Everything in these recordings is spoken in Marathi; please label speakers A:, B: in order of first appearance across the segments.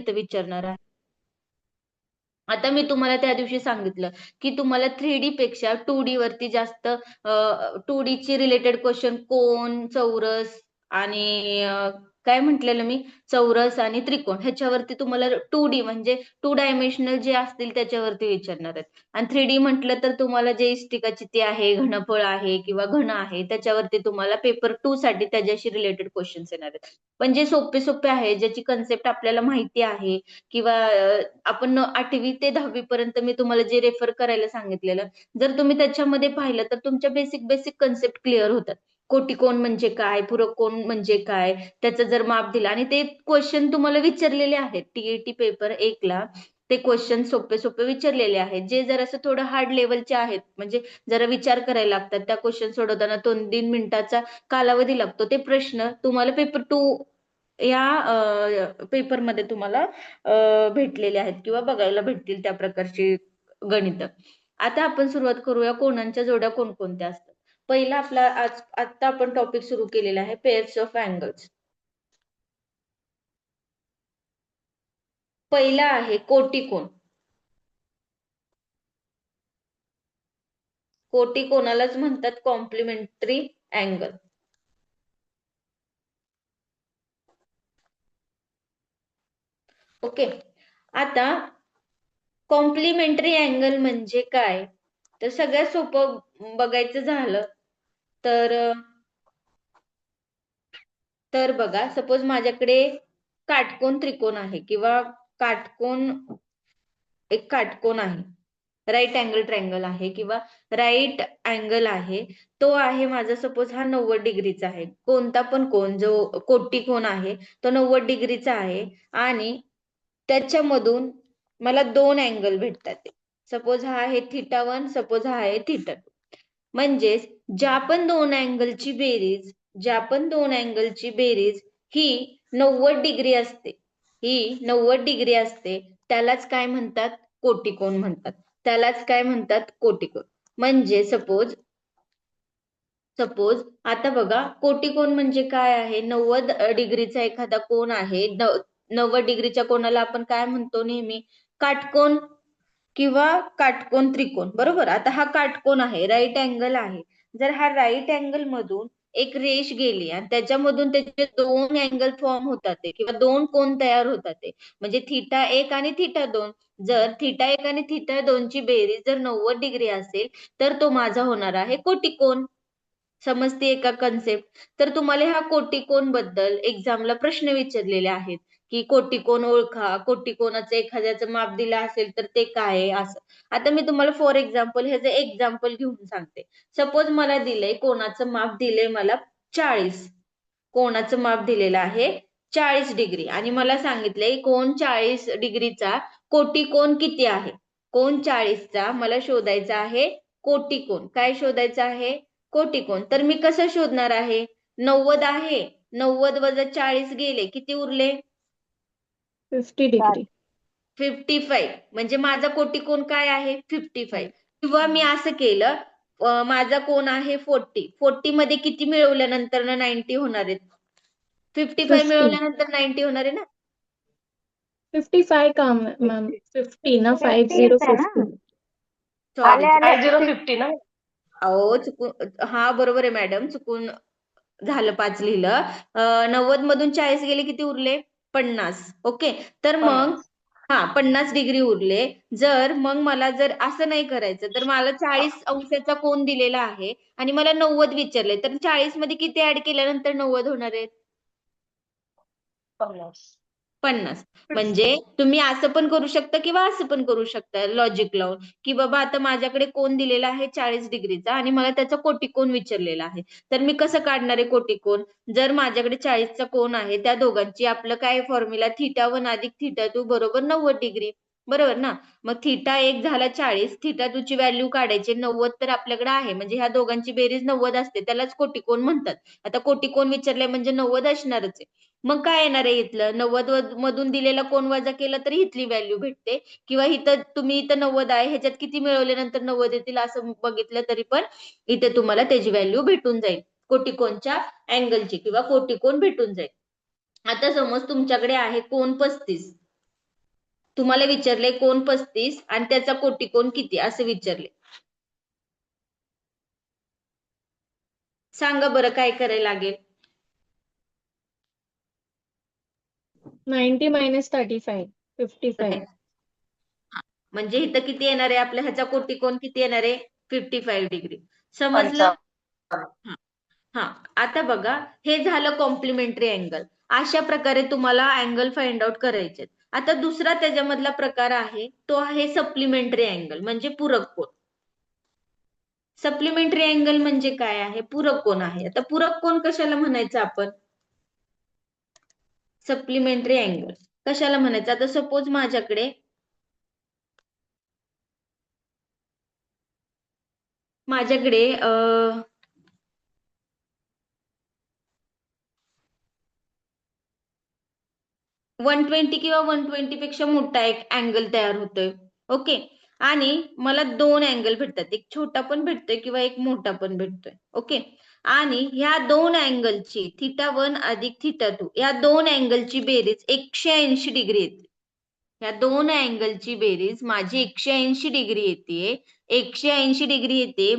A: इथं विचारणार आहे. आता मी तुम्हाला त्या दिवशी सांगितलं की तुम्हाला 3D पेक्षा 2D वरती जास्त 2D ची रिलेटेड क्वेश्चन कोन, चौरस आणि काय म्हटलेलं मी, चौरस आणि त्रिकोण ह्याच्यावरती तुम्हाला 2D म्हणजे 2 डायमेन्शनल जे असतील त्याच्यावरती विचारणार आहेत. आणि 3D म्हटलं तर तुम्हाला जे इष्टिकाचिती आहे, घनफळ आहे किंवा घन आहे त्याच्यावरती तुम्हाला पेपर 2 साठी त्याच्याशी रिलेटेड क्वेश्चन्स येणार आहेत. पण जे सोपे सोपे आहे, ज्याची कन्सेप्ट आपल्याला माहिती आहे किंवा आपण 8वी ते 10वी पर्यंत मी तुम्हाला जे रेफर करायला सांगितलेलं, जर तुम्ही त्याच्यामध्ये पाहिलं तर तुमच्या बेसिक बेसिक कन्सेप्ट क्लिअर होतात. कोटिकोण म्हणजे काय, पूरक कोण म्हणजे काय, त्याचं जर माप दिलं आणि ते क्वेश्चन तुम्हाला विचारलेले आहेत टीईटी पेपर 1 ला. ते क्वेश्चन सोपे सोपे विचारलेले आहेत, जे जर असं थोडं हार्ड लेवलचे आहेत, म्हणजे जरा विचार करायला लागतात. त्या क्वेश्चन सोडवताना 2-3 मिनिटाचा कालावधी लागतो. ते प्रश्न तुम्हाला पेपर 2 या पेपरमध्ये तुम्हाला भेटलेले आहेत किंवा बघायला भेटतील त्या प्रकारची गणितं. आता आपण सुरुवात करूया कोणांच्या जोड्या कोणकोणत्या असतात. पहिला आपला आता आपण टॉपिक सुरू केलेला आहे पेअर्स ऑफ अँगल्स. पहिला आहे कोटिकोण. कोटिकोणालाच म्हणतात कॉम्प्लिमेंटरी अँगल. ओके. आता कॉम्प्लिमेंटरी अँगल म्हणजे काय, तर सगळ्यात सोपं बघायचं झालं तर बघा, सपोज माझ्याकडे काटकोन त्रिकोण आहे किंवा काटकोन एक काटकोन आहे, राईट अँगल ट्रायंगल आहे किंवा राईट अँगल आहे. तो आहे माझा, सपोज हा 90 डिग्रीचा आहे. कोणता पण कोण जो कोटी कोण आहे तो 90 डिग्रीचा आहे आणि त्याच्यामधून मला 2 अँगल भेटतात. सपोज हा आहे θ1, सपोज हा आहे θ2. म्हणजेच ज्या पण 2 अँगलची बेरीज, ज्या पण 2 अँगलची बेरीज ही 90 डिग्री असते, ही 90 डिग्री असते, त्यालाच काय म्हणतात, कोटिकोण म्हणतात. त्यालाच काय म्हणतात, कोटिकोण. म्हणजे सपोज सपोज आता बघा, कोटिकोण म्हणजे काय आहे, 90 डिग्रीचा एखादा कोण आहे. 90 डिग्रीच्या कोणाला आपण काय म्हणतो नेहमी, काटकोन किंवा काटकोन त्रिकोण, बरोबर. आता हा काटकोन आहे, राईट अँगल आहे. जर हा राईट अँगल मधून एक रेष गेली आणि त्याच्यामधून त्याचे 2 अँगल फॉर्म होतात किंवा 2 कोन तयार होतात, म्हणजे θ1 आणि θ2. जर θ1 आणि θ2 ची बेरीज जर 90 डिग्री असेल तर तो माझा होणार आहे कोटिकोण. समजते का कन्सेप्ट? तर तुम्हाला ह्या कोटिकोण बद्दल एक्झामला प्रश्न विचारलेले आहेत की कोटिकोण ओळखा, कोटिकोणाचं एखाद्याचं माप दिलं असेल तर ते काय आहे, असं. आता मी तुम्हाला फॉर एक्झाम्पल ह्याचं एक्झाम्पल घेऊन सांगते. सपोज मला दिलंय, कोणाचं माप दिलंय मला 40. कोणाचं माप दिलेलं आहे 40 डिग्री आणि मला सांगितलंय कोण 40 डिग्रीचा कोटिकोण किती आहे. कोण 40चा मला शोधायचा आहे कोटिकोण. काय शोधायचं आहे, कोटिकोण. तर मी कसं शोधणार आहे, 90 आहे, 90 वजा 40 गेले, किती उरले,
B: 50 डिग्री.
A: 55. म्हणजे माझा कोटिकोण काय आहे, 55. किंवा मी असं केलं, माझा कोण आहे 40. 40 मध्ये किती मिळवल्यानंतर 90 होणार आहेत, 55
B: 50.
A: मिळवल्यानंतर 90 होणार आहे ना.
B: 55 का मैम, 50 ना,
C: 50 है ना,
B: 50.
A: सॉरी,
C: आले आले
D: 5050 ना.
A: अहो चुकून, हा बरोबर आहे मॅडम, चुकून झालं, 5 लिहिलं. 90 मधून 40 गेले, किती उरले, 50. ओके. तर मग
D: 50.
A: हा 50 डिग्री उरले. जर मग मला जर असं नाही करायचं, तर मला 40 अंशाचा कोन दिलेला आहे आणि मला 90 विचारले, तर 40 मध्ये किती ऍड केल्यानंतर 90 होणार आहे, 50. म्हणजे तुम्ही असं पण करू शकता किंवा असं पण करू शकता लॉजिक लावून, की बाबा आता माझ्याकडे कोन दिलेला आहे 40 डिग्रीचा आणि मला त्याचा कोटिकोण विचारलेला आहे. तर मी कसं काढणार आहे कोटिकोण, जर माझ्याकडे 40चा कोन आहे, त्या दोघांची आपलं काय फॉर्म्युला, θ1 अधिक θ2 बरोबर 90 डिग्री, बरोबर ना. मग θ1 झाला 40, θ2 ची व्हॅल्यू काढायची, 90 तर आपल्याकडे आहे, म्हणजे ह्या दोघांची बेरीज 90 असते, त्यालाच कोटिकोण म्हणतात. आता कोटिकोण विचारलंय म्हणजे 90 असणारच आहे. मग काय येणार आहे इथलं, 90 मधून दिलेला कोन वजा केला तरी इथली व्हॅल्यू भेटते, किंवा इथं तुम्ही इथं 90 आहे, ह्याच्यात किती मिळवले नंतर 90 येतील असं बघितलं तरी पण इथे तुम्हाला त्याची व्हॅल्यू भेटून जाईल, कोटिकोणच्या अँगलची किंवा कोटिकोण भेटून जाईल. आता समज तुमच्याकडे आहे कोन 35. तुम्हाला विचारले कोन 35 आणि त्याचा कोटिकोन किती असं विचारले. सांगा बरं काय करायला लागेल.
B: 90 minus 35. 55.
A: म्हणजे इथं किती येणार आहे आपल्या ह्याचा कोटिकोन किती येणार आहे 55 डिग्री. समजलं. हा हा. आता बघा हे झालं कॉम्प्लिमेंटरी अँगल. अशा प्रकारे तुम्हाला अँगल फाइंड आउट करायचे. आता दुसरा त्याच्यामधला प्रकार आहे तो आहे सप्लिमेंटरी अँगल म्हणजे पूरक कोन. सप्लिमेंटरी अँगल म्हणजे काय आहे पूरक कोन आहे. आता पूरक कोन कशाला म्हणायचं आपण सप्लिमेंटरी अँगल कशाला म्हणायचं. आता सपोज माझ्याकडे 120 किंवा 120 पेक्षा मोठा एक अँगल तयार होतोय. ओके. आणि मला दोन अँगल भेटतात. एक छोटा पण भेटतोय किंवा एक मोठा पण भेटतोय. ओके. आणि ह्या दोन अँगलची θ1 अधिक θ2 या दोन अँगलची बेरीज 180 डिग्री येते. या दोन अँगलची बेरीज माझी 180 डिग्री येते. 180 डिग्री येते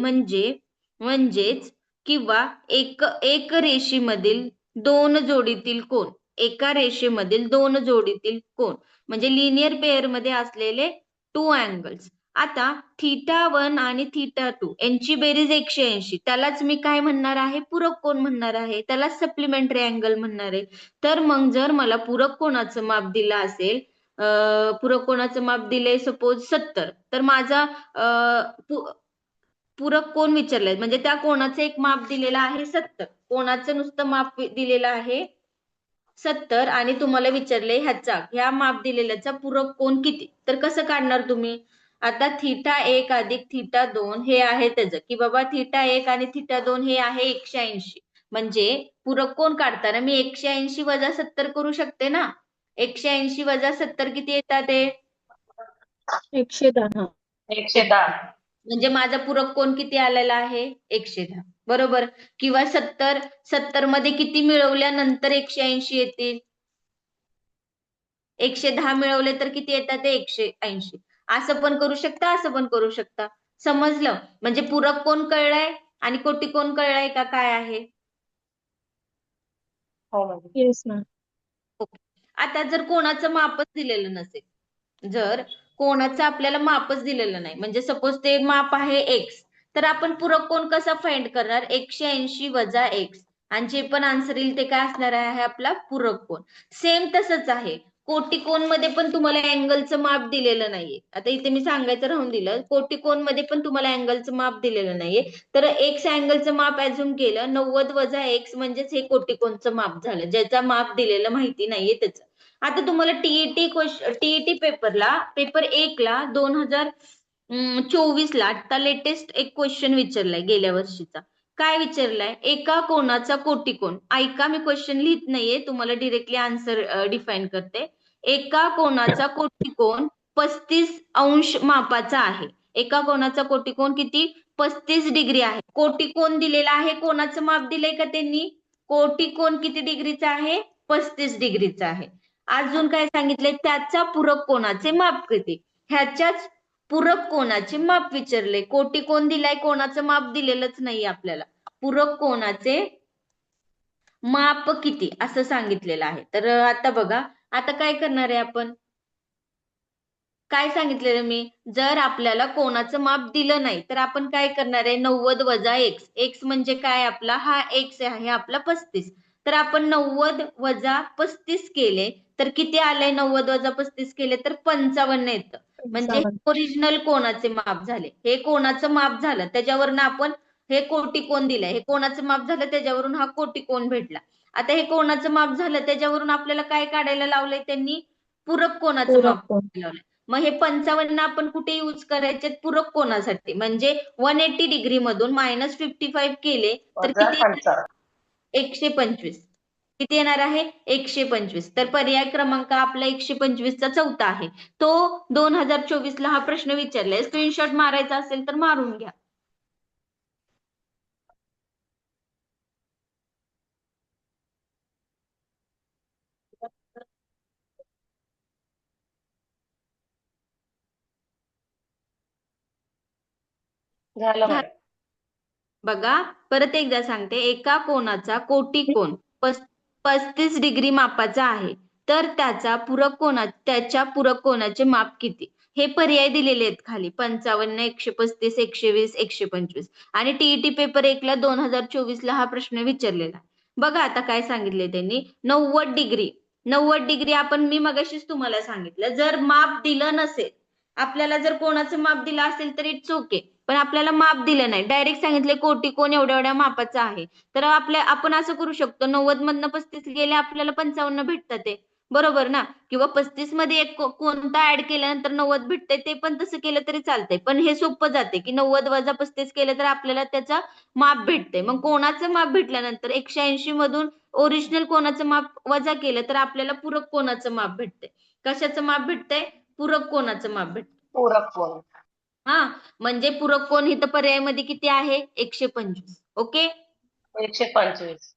A: म्हणजेच किंवा एक रेषेमधील दोन जोडीतील कोन एका रेषेमधील दोन जोडीतील कोन म्हणजे लिनियर पेअर मध्ये असलेले टू अँगल्स. आता θ1 आणि θ2 यांची बेरीज 180 त्यालाच मी काय म्हणणार आहे पूरक कोन म्हणणार आहे. त्याला सप्लिमेंटरी अँगल म्हणणार आहे. तर मग जर मला पूरक कोनाचं माप दिलं असेल पूरक कोनाचं माप दिले सपोज 70 तर माझा पूरक कोन विचारलाय म्हणजे त्या कोणाचं एक माप दिलेलं आहे 70. कोणाचं नुसतं माप दिलेलं आहे 70 आणि तुम्हाला विचारले ह्या माप दिलेल्याचा पूरक कोन किती. तर कसं काढणार तुम्ही. आता θ1 अधिक θ2 हे आहे त्याचं की बाबा θ1 आणि θ2 हे आहे 180. म्हणजे पूरक कोन काढताना मी 180 वजा 70 करू शकते ना. 180 वजा 70 किती येतात ते
B: 110.
C: 110.
A: म्हणजे माझा पूरक कोन किती आलेला आहे 110. बरोबर. किंवा 70 मध्ये किती मिळवल्यानंतर 180 येतील 110 मिळवले तर किती येतात ते 180. असं पण करू शकता असं पण करू शकता. समजलं. म्हणजे पूरक कोन कळलाय आणि कोटिकोन कळलाय का काय आहे.
C: हो मॅडम.
B: Yes, ma'am.
A: आता जर कोणाचं मापच दिलेलं नसेल जर कोणाचं आपल्याला मापच दिलेलं नाही म्हणजे सपोज ते माप आहे एक्स तर आपण पूरक कोन कसा फाइंड करणार 180 वजा एक्स आणि जे पण आन्सर येईल ते काय असणार आहे आपला पूरक कोन. सेम तसंच आहे कोटिकोन मध्ये पण तुम्हाला अँगलचं माप दिलेलं नाहीये. आता इथे मी सांगायचं राहून दिलं कोटिकोन मध्ये पण तुम्हाला अँगलचं माप दिलेलं नाहीये. तर एक्स अँगलचं माप अझ्युम केलं 90 वजा एक्स म्हणजेच हे कोटिकोनचं माप झालं ज्याचा माप दिलेलं माहिती नाहीये त्याचं. आता तुम्हाला टीईटी पेपरला पेपर 1 ला 2024 ला आता लेटेस्ट एक क्वेश्चन विचारलाय गेल्या वर्षीचा. काय विचारलाय एका कोणाचा कोटिकोन. ऐका मी क्वेश्चन लिहित नाहीये तुम्हाला डिरेक्टली आन्सर डिफाईन करते. एका कोणाचा कोटिकोन 35 अंश मापाचा आहे. एका कोणाचा कोटिकोन किती 35 डिग्री आहे. कोटिकोन दिलेला आहे कोणाचं माप दिलंय का त्यांनी कोटिकोन किती डिग्रीचा आहे 35 डिग्रीचा आहे. अजून काय सांगितलंय त्याचा पूरक कोनाचे माप किती. ह्याच्याच पूरक कोनाचे माप विचारले. कोटिकोन दिलाय कोणाचं माप दिलेलंच नाही आपल्याला. पूरक कोनाचे माप किती असं सांगितलेलं आहे. तर आता बघा आता काय करणार आहे आपण काय सांगितलेलं मी जर आपल्याला कोणाचं माप दिलं नाही तर आपण काय करणार आहे 90 वजा एक्स. एक्स म्हणजे काय आपला हा एक्स आहे आपला 35. तर आपण 90 वजा 35 केले तर किती आलंय 90 वजा 35 केले तर 55 येतं. म्हणजे
B: 55.
A: ओरिजिनल कोणाचे माप झाले. हे कोणाचं माप झालं त्याच्यावरून आपण हे कोटिकोन दिलंय हे कोणाचं माप झालं त्याच्यावरून हा कोटिकोन भेटला. आता हे कोणाचं माप झालं त्याच्यावरून आपल्याला काय काढायला लावलंय त्यांनी पूरक कोनाचं
B: पूरक
A: माप
B: कोन.
A: लावलंय. मग हे 55 आपण कुठे यूज करायचे पूरक कोनासाठी म्हणजे 180 डिग्री मधून -55 केले तर
C: वजा
A: किती
C: 55.
A: 125. किती येणार आहे 125. तर पर्याय क्रमांक आपला 125 चा चौथा आहे. तो 2024 ला हा प्रश्न विचारलाय. स्क्रीनशॉट मारायचा असेल तर मारून घ्या.
C: झालं
A: झालं.
C: मॅडम.
A: बघा परत एकदा सांगते, एका कोनाचा कोटी कोन 35 डिग्री मापाचा आहे, तर त्याच्या पूरक कोनाचे माप किती? हे पर्याय दिलेले आहेत खाली, 55, 135, 120, 125. आणि टीईटी पेपर 1 ला 2024 ला हा प्रश्न विचारलेला आहे. बघा आता काय सांगितले त्यांनी, 90 डिग्री. 90 डिग्री आपण मी मगाशीच तुम्हाला सांगितलं, जर माप दिलं नसेल, आपल्याला जर कोणाचं माप दिलं असेल तर इट्स ओके, पण आपल्याला माप दिलं नाही, डायरेक्ट सांगितले कोटी कोण एवढ्या एवढ्या मापाचा आहे, तर आपण असं करू शकतो, 90 मधनं 35 गेले आपल्याला 55 भेटतात ते, बरोबर ना? किंवा 35 मध्ये एक कोणता ऍड केल्यानंतर 90 भेटतंय, ते पण तसं केलं तरी चालतंय. पण हे सोपं जाते की 90 वजा 35 केलं तर आपल्याला त्याचा माप भेटतंय. मग कोणाचं माप भेटल्यानंतर 180 मधून ओरिजिनल कोणाचं माप वजा केलं तर आपल्याला पूरक कोणाचं माप भेटतंय. कशाचं माप भेटतंय? पूरक कोणाचं माप भेटतंय.
C: पूरक कोण.
A: हा, म्हणजे पूरक कोण इथं पर्यायमध्ये किती आहे? 125. ओके.
C: 125.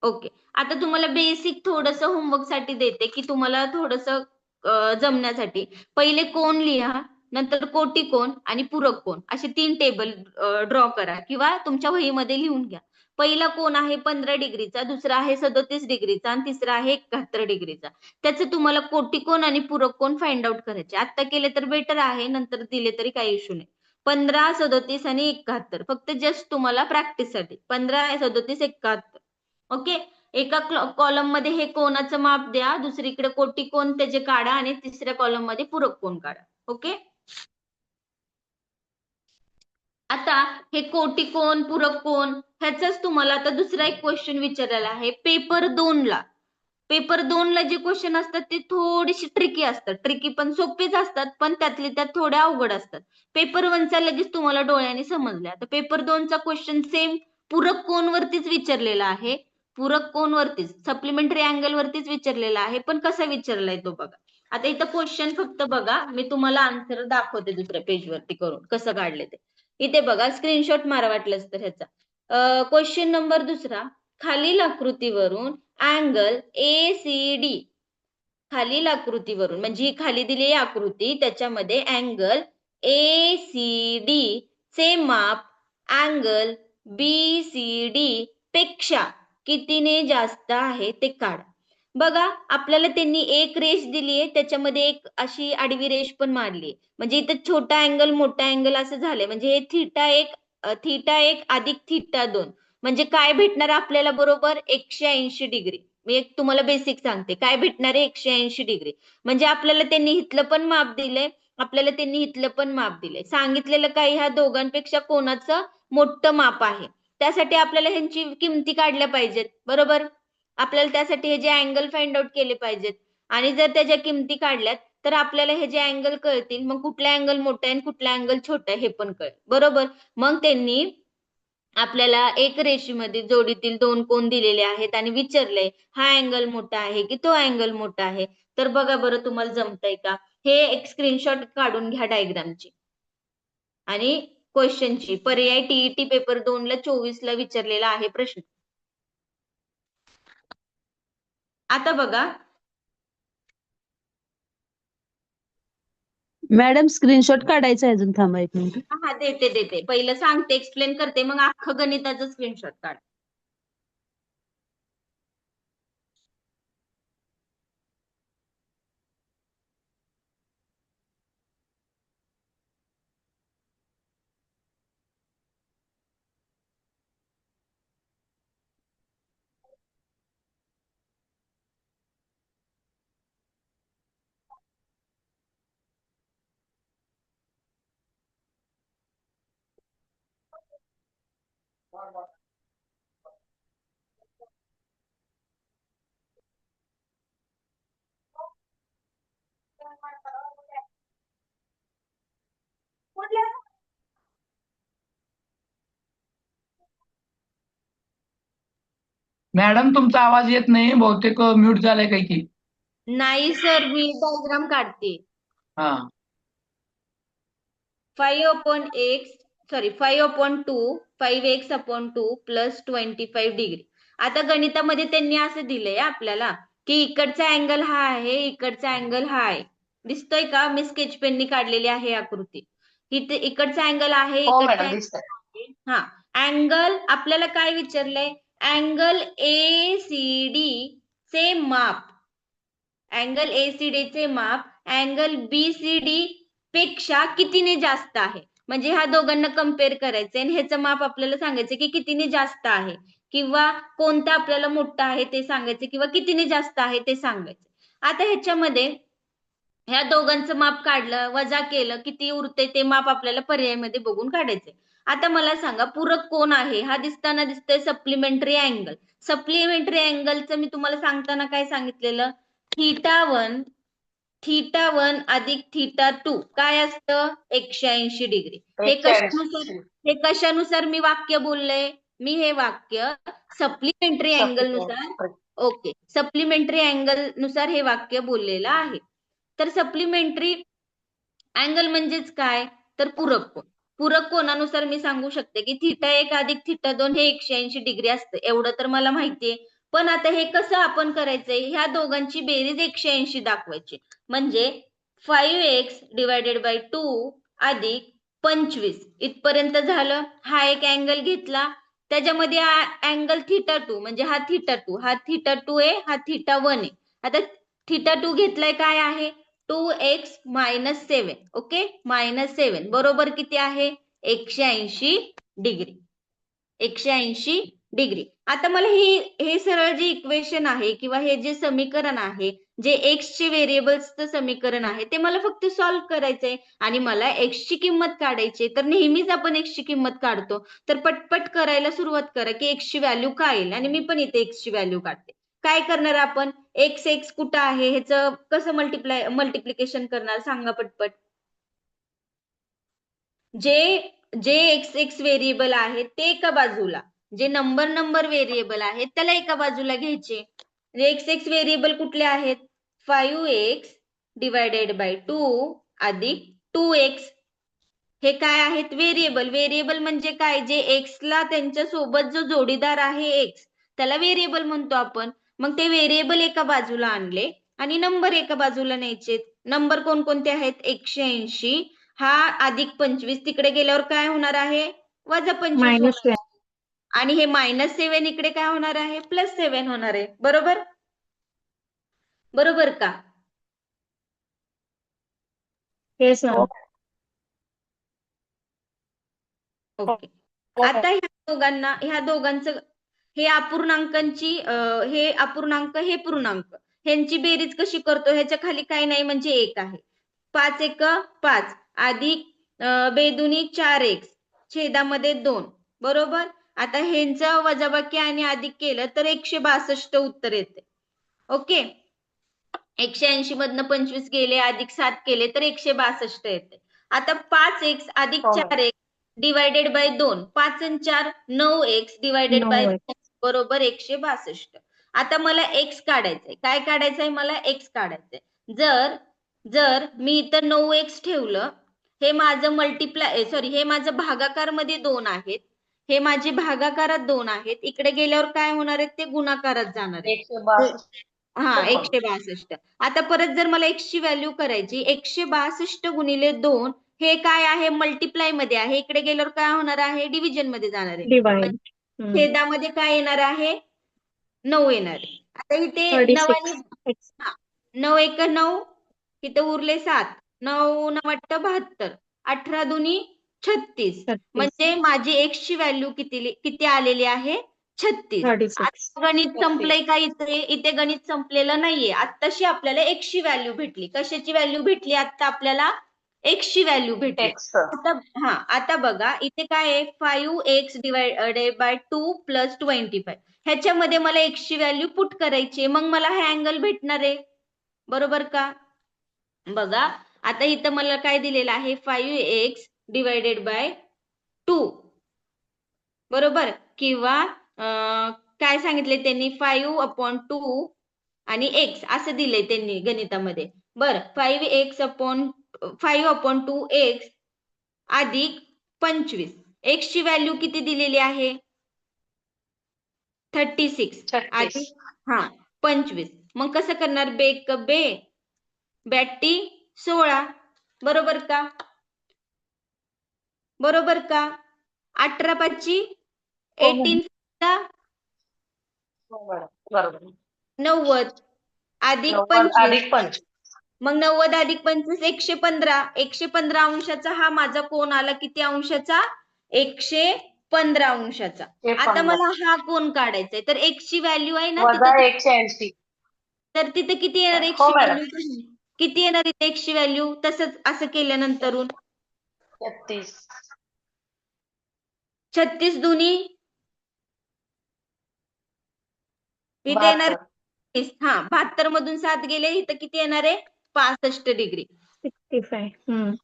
A: ओके. आता तुम्हाला बेसिक थोडस होमवर्क साठी देते, की तुम्हाला थोडस जमण्यासाठी. पहिले कोण लिहा, नंतर कोटी कोण आणि पूरक कोण, असे 3 टेबल ड्रॉ करा किंवा तुमच्या वहीमध्ये लिहून घ्या. पहिला कोण आहे 15 डिग्रीचा, दुसरा आहे 37 डिग्रीचा आणि तिसरा आहे 71 डिग्रीचा. त्याचं तुम्हाला कोटी कोण आणि पूरक कोण फाइंड आउट करायचे. आता केले तर बेटर आहे, नंतर दिले तरी काही इश्यू नाही. 15, 37 आणि 71, फक्त जस्ट तुम्हाला प्रॅक्टिससाठी 15, 37, 71. ओके. एका कॉलम मध्ये हे कोणाचं माप द्या, दुसरीकडे कोटी कोण त्याचे काढा आणि तिसऱ्या कॉलम मध्ये पूरक कोण काढा. ओके. आता हे कोटी कोण पूरक कोण ह्याचाच तुम्हाला आता दुसरा एक क्वेश्चन विचारलेला आहे पेपर 2 ला. पेपर 2 ला जे क्वेश्चन असतात ते थोडीशी ट्रिकी असतात, ट्रिकी पण सोपेच असतात, पण त्यातले त्यात थोड्या अवघड असतात. पेपर 1चा लगेच तुम्हाला डोळ्यांनी समजल्या. तर पेपर 2चा क्वेश्चन सेम पूरक कोण वरतीच विचारलेला आहे, पूरक कोण वरतीच, सप्लिमेंटरी अँगल वरतीच विचारलेला आहे, पण कसा विचारलाय तो बघा. आता इथं क्वेश्चन फक्त बघा, मी तुम्हाला आन्सर दाखवते दुसऱ्या पेज वरती करून कसं काढले ते. इथे बघा, स्क्रीनशॉट मारा वाटलंच तर ह्याचा. क्वेश्चन नंबर दुसरा, खालील आकृतीवरून अँगल ACD, खालील आकृतीवरून म्हणजे ही खाली दिलेली आकृती, त्याच्यामध्ये अँगल ACD चे माप अँगल BCD पेक्षा कितीने जास्त आहे ते काढा. बघा आपल्याला त्यांनी एक रेष दिलीये, त्याच्यामध्ये एक अशी आडवी रेष पण मारली, म्हणजे इथं छोटा अँगल मोठा अँगल असं झालंय, म्हणजे हे θ1 अधिक θ2 म्हणजे काय भेटणार आपल्याला? बरोबर 180 डिग्री. मी एक तुम्हाला बेसिक सांगते काय भेटणार आहे, 180 डिग्री. म्हणजे आपल्याला त्यांनी इथलं पण माप दिलंय, आपल्याला त्यांनी इथलं पण माप दिलंय, सांगितलेलं काय, ह्या दोघांपेक्षा कोणाचं मोठं माप आहे. त्यासाठी आपल्याला ह्यांची किमती काढल्या पाहिजेत, बरोबर? आपल्याला त्यासाठी हे जे अँगल फाइंड आउट केले पाहिजेत, आणि जर त्याच्या किमती काढल्यात तर आपल्याला हे जे अँगल कळतील, मग कुठला अँगल मोठा आहे आणि कुठला अँगल छोटा आहे हे पण कळेल, बरोबर? मग त्यांनी आपल्याला एक रेषेमध्ये जोडीतील 2 कोन दिलेले आहेत आणि विचारलंय हा अँगल मोठा आहे की तो अँगल मोठा आहे. तर बघा बरं तुम्हाला जमतंय का? हे एक स्क्रीनशॉट काढून घ्या डायग्रामची आणि क्वेश्चनची. पर्याय टीईटी पेपर 2 ला 24 ला विचारलेला आहे प्रश्न. आता बघा,
D: मॅडम स्क्रीनशॉट काढायचा आहे अजून, थांबा 1 मिनिट.
A: हा देते पहिलं सांगते, एक्सप्लेन करते, मग अख्खं गणिताचं स्क्रीनशॉट काढ.
E: मॅडम तुमचा आवाज येत नाही, बहुतेक म्यूट झालाय काही की.
A: नाही सर, मी डायग्राम काढते.
E: हा
A: 5/2 5x/2 प्लस 25 डिग्री. आता गणितामध्ये त्यांनी असं दिलंय आपल्याला की इकडचा अँगल हा आहे, इकडचा अँगल हा आहे. दिसतोय का? मी स्केच पेननी काढलेली आहे आकृती. इथे इकडचा अँगल आहे,
C: हो
A: इकडचा
C: मॅडम
A: angle
C: दिसतंय.
A: आहे. हा, अँगल आपल्याला काय विचारलंय? अँगल ACD चे माप, अँगल ACD चे माप अँगल BCD पेक्षा कितीने जास्त आहे. म्हणजे ह्या दोघांना कम्पेअर करायचंय आणि ह्याचं माप आपल्याला सांगायचं की कितीने जास्त आहे, किंवा कोणतं आपल्याला मोठं आहे ते सांगायचं, किंवा कितीने जास्त आहे ते सांगायचं. आता ह्याच्यामध्ये ह्या दोघांचं माप काढलं, वजा केलं, किती उरते ते माप आपल्याला पर्यायामध्ये बघून काढायचंय. आता मला सांगा, पूरक कोण आहे? हा दिसताना दिसतोय सप्लिमेंटरी अँगल. सप्लिमेंटरी अँगलचं मी तुम्हाला सांगताना काय सांगितलेलं? θ1 अधिक θ2 काय असतं? 180 डिग्री. हे
C: 180.
A: कशानुसार मी वाक्य बोललंय? मी हे वाक्य सप्लिमेंटरी अँगल नुसार, ओके, सप्लिमेंटरी अँगल नुसार हे वाक्य बोललेलं आहे. तर सप्लिमेंटरी अँगल म्हणजेच काय? तर पूरक कोन. पूरक कोनानुसार मी सांगू शकते की θ1 अधिक θ2 हे 180 डिग्री असतं, एवढं तर मला माहितीये. पण आता हे कसं आपण करायचंय? ह्या दोघांची बेरीज 180 दाखवायची. म्हणजे 5x डिवायडेड बाय 2 अधिक 25 इथपर्यंत झालं. हा एक अँगल घेतला, त्याच्यामध्ये अँगल θ2 म्हणजे हा θ2 आहे, हा θ1 आहे. आता θ2 घेतलाय, काय आहे? 2x मायनस 7, ओके, -7 बरोबर किती आहे? 180 डिग्री. 180 डिग्री. आता मला हे सरळ जे इक्वेशन आहे किंवा हे जे समीकरण आहे, जे एक्स चे व्हेरिएबल्सचं समीकरण आहे, ते मला फक्त सॉल्व्ह करायचंय आणि मला एक्स ची किंमत काढायची. तर नेहमीच आपण एक्स ची किंमत काढतो, तर पटपट करायला सुरुवात करा की एक्स ची व्हॅल्यू काय येईल. आणि मी पण इथे एक्स ची व्हॅल्यू काढते. काय करणार आपण? एक्स कुठं आहे, ह्याचं कसं मल्टिप्लिकेशन करणार सांगा पटपट. जे एक्स व्हेरिएबल आहे ते एका बाजूला, जे नंबर व्हेरिएबल आहेत त्याला एका बाजूला घ्यायचे. एक्स व्हेरिएबल कुठले आहेत? 5x डिवायडेड बाय 2 अधिक 2x. हे काय आहेत? व्हेरिएबल. व्हेरिएबल म्हणजे काय? जे एक्सला त्यांच्या सोबत जो जोडीदार आहे एक्स, त्याला व्हेरिएबल म्हणतो आपण. मग ते व्हेरिएबल एका बाजूला आणले आणि नंबर एका बाजूला न्यायचे. नंबर कोणकोणते आहेत? 180. हा अधिक 25 तिकडे गेल्यावर काय होणार आहे? वजा 25
B: -7.
A: होणार आहे. आणि हे -7 इकडे काय होणार आहे? +7 होणार आहे. बरोबर? बरोबर का?
B: Yes ma'am.
A: ओके. आता ह्या दोघांचं हे अपूर्णांकांची हे अपूर्णांक, हे पूर्णांक, ह्यांची बेरीज कशी करतो? ह्याच्या खाली काही नाही म्हणजे 1 आहे. 5 एक 5 अधिक बेदुनी 4x छेदामध्ये 2, बरोबर. आता ह्यांचं वजाबाकी आणि अधिक केलं तर 162 उत्तर येते. ओके, 180 मधनं 25 गेले, अधिक 7 केले तर 162 येते. आता 5x अधिक 4x डिवायडेड बाय 2, 5 आणि 4 9x डिवायडेड बाय 2 बरोबर 162. आता मला x काढायचंय. काय काढायचंय? मला x काढायचंय. जर मी इथं 9x ठेवलं, हे माझं हे माझं भागाकार मध्ये 2 आहेत, हे माझे भागाकारात 2 आहेत. इकडे गेल्यावर काय होणार आहेत? ते गुणाकारात जाणार आहे.
C: 162.
A: हा, 162. आता परत जर मला x ची व्हॅल्यू करायची, 162 गुणिले 2 हे काय आहे? मल्टिप्लाय मध्ये आहे. इकडे गेल्यावर काय होणार आहे? डिव्हिजन मध्ये जाणार आहे.
B: डिवाइड.
A: छेदामध्ये काय येणार आहे? 9 येणार आहे. आता इथे
B: 36.
A: 9 एक 9, इथे उरले 7, 9 9 72, 18 दुनी 36. म्हणजे माझी x ची व्हॅल्यू किती आलेली आहे? 36.
B: 36.
A: गणित संपलंय का? इथे गणित संपलेलं नाहीये. आत्ताशी आपल्याला x ची व्हॅल्यू भेटली. कशाची व्हॅल्यू भेटली? आता आपल्याला x ची व्हॅल्यू भेटली. आता बघा इथे काय आहे? 5x divided by 2 plus 25. ह्याच्यामध्ये मला x ची व्हॅल्यू पुट करायची, मग मला हा अँगल भेटणार आहे. बरोबर का? बघा आता इथं मला काय दिलेलं आहे? 5x डिवायडेड बाय 2, बरोबर. किंवा काय सांगितले त्यांनी? 5/2 आणि x असं दिलंय त्यांनी गणितामध्ये. बरं, 5/2x अधिक 25. x ची व्हॅल्यू किती दिलेली आहे? 36 अधिक 25. मग कसं करणार? बॅट्टी 16, बरोबर का? बरोबर का? 18 पाची
B: हो मॅडम.
A: 18
C: हो मॅडम बरोबर
A: 90 अधिक
C: 90
A: 25
C: अधिक 25
A: मग 90 अधिक 25 115 115 अंशाचा हा माझा कोन आला किती अंशाचा 115 अंशाचा.
C: हे
A: आता
C: 50
A: मला हा कोन काढायचा आहे तर x ची व्हॅल्यू आहे ना
C: वजा
A: तिथे
C: 180
A: तर तिथे किती येणार x
C: हो
A: ची
C: मॅडम
A: व्हॅल्यू किती येणार आहे x ची व्हॅल्यू तसंच असं केल्यानंतरून
C: 33
A: 36 दुनी इथे येणार
C: 72
A: हा 72 मधून 7 गेले इथं किती येणार आहे 65 डिग्री.
B: 65.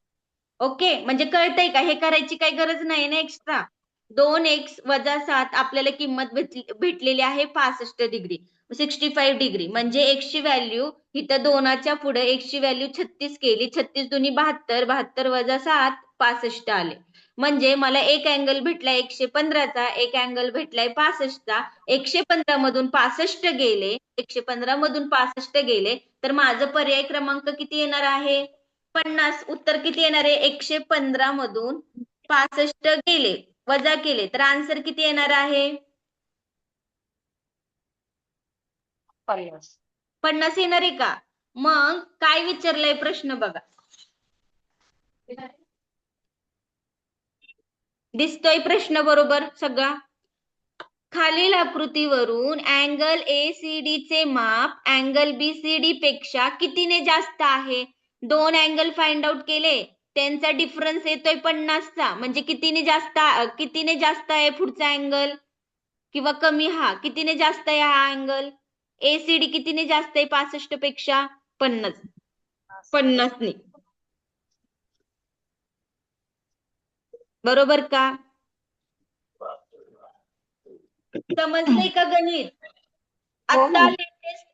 A: ओके म्हणजे कळतंय का हे करायची काही गरज नाही ना एक्स्ट्रा 2x वजा 7 आपल्याला किंमत भेटलेली आहे 65 डिग्री 65 डिग्री म्हणजे x ची व्हॅल्यू इथं 2च्या पुढे x ची व्हॅल्यू 36 केली 36 दुनी 72 72 वजा 7 65 आले म्हणजे मला एक अँगल भेटलाय 115 चा एक अँगल भेटलाय 65 चा 115 मधून 65 गेले 115 मधून 65 गेले तर माझं पर्याय क्रमांक किती येणार आहे 50 उत्तर किती येणार आहे 115 मधून 65 गेले वजा केले तर आन्सर किती येणार आहे
C: 50
A: 50 येणार आहे का मग काय विचारलंय प्रश्न बघा दिसतोय प्रश्न बरोबर सगळा खालील आकृतीवरून अँगल ACD चे माप अँगल BCD पेक्षा कितीने जास्त आहे दोन अँगल फाइंड आउट केले त्यांचा डिफरन्स येतोय 50 चा म्हणजे कितीने जास्त आहे पुढचा अँगल किंवा कमी हा कितीने जास्त आहे हा अँगल ACD कितीने जास्त आहे 65 पेक्षा 50 ने बरोबर का समजलंय का गणित
B: हो मॅडम.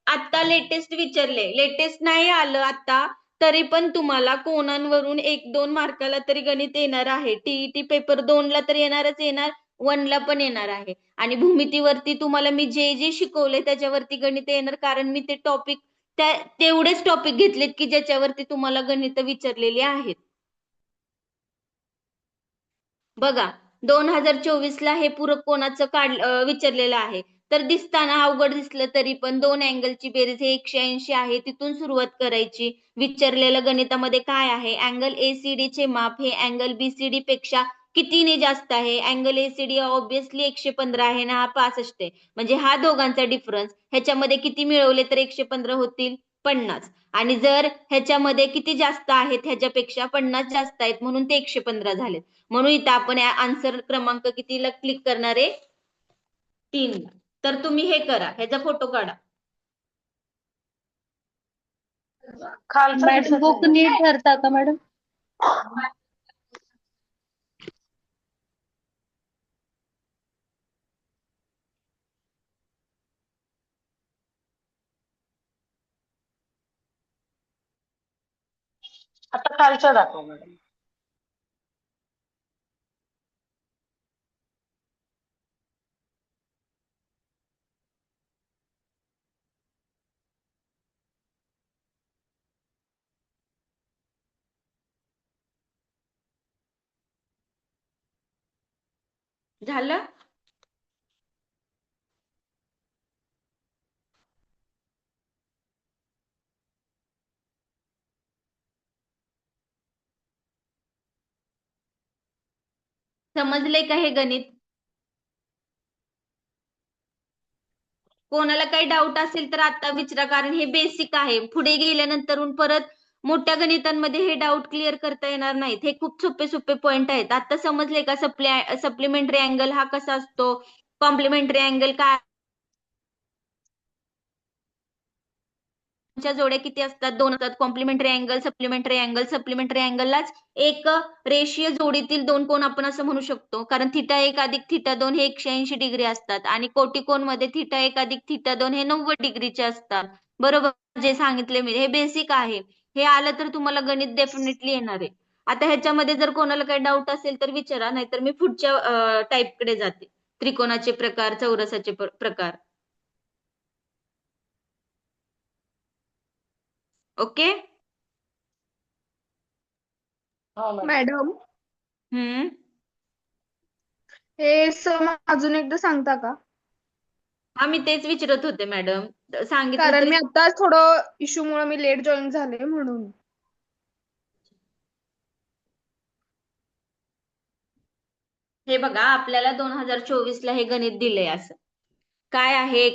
A: आता लेटेस्ट विचारले लेटेस्ट नाही आलं आता तरी पण तुम्हाला कोनांवरून 1-2 मार्काला तरी गणित येणार आहे TET पेपर 2 ला तर येणारच येणार 1 ला पण येणार आहे आणि भूमितीवरती तुम्हाला मी जे जे शिकवले त्याच्यावरती गणित येणार कारण मी ते टॉपिक तेवढेच टॉपिक घेतलेत की ज्याच्यावरती तुम्हाला गणित विचारलेली आहेत बघा 2024 ला हे पूरक कोणाचं विचारलेलं आहे तर दिसताना अवघड दिसलं तरी पण दोन अँगलची बेरीज हे 180 आहे तिथून सुरुवात करायची विचारलेलं गणितामध्ये काय आहे अँगल ACD चे माप हे अँगल BCD पेक्षा कितीने जास्त आहे अँगल ACD ऑब्विसली 115 आहे ना हा 65 आहे म्हणजे हा दोघांचा डिफरन्स ह्याच्यामध्ये किती मिळवले तर 115 होतील 50 आणि जर ह्याच्यामध्ये किती जास्त आहेत ह्याच्यापेक्षा 50 जास्त आहेत म्हणून ते 115 झालेत म्हणून इथं आपण आन्सर क्रमांक कितीला क्लिक करणार आहे 3 ला तर तुम्ही हे करा ह्याचा फोटो काढा
C: खालचं
D: मॅडम
C: दिसत
D: बुक
C: नाही
D: नीट धरता का मॅडम
C: आता खालचं दाखव मॅडम
A: झालं समजले का हे गणित कोणाला काही डाऊट असेल तर आता विचारा कारण हे बेसिक आहे पुढे गेल्यानंतर परत मोठ्या गणितांमध्ये हे डाऊट क्लिअर करता येणार नाहीत हे खूप सोपे सोपे पॉइंट आहेत आता समजले का सप्लिमेंटरी अँगल हा कसा असतो कॉम्प्लिमेंटरी अँगल काय जोड्या किती असतात 2 असतात कॉम्प्लिमेंटरी अँगल सप्लिमेंटरी अँगललाच एक रेषीय जोडीतील दोन कोन आपण असं म्हणू शकतो कारण θ1 अधिक θ2 हे 180 डिग्री असतात आणि कोटी कोन मध्ये θ1 अधिक θ2 हे 90 डिग्रीचे असतात बरोबर जे सांगितले मी हे बेसिक आहे हे आलं तर तुम्हाला गणित डेफिनेटली येणार आहे आता ह्याच्यामध्ये जर कोणाला काही डाऊट असेल तर विचारा नाहीतर मी पुढच्या टाईपकडे जाते त्रिकोणाचे प्रकार चौरसाचे प्रकार ओके
C: हो मॅडम
B: मॅडम
A: हम्म
B: हे सम अजून एकदा सांगता का?
A: हा मी तेच विचारत होते मॅडम, सांगितलं
B: कारण
A: तरी.
B: मी आताच थोडं इश्यू मुळे मी लेट जॉईन झाले म्हणून.
A: हे बघा, आपल्याला 2024 ला हे गणित दिलंय असं. काय आहे,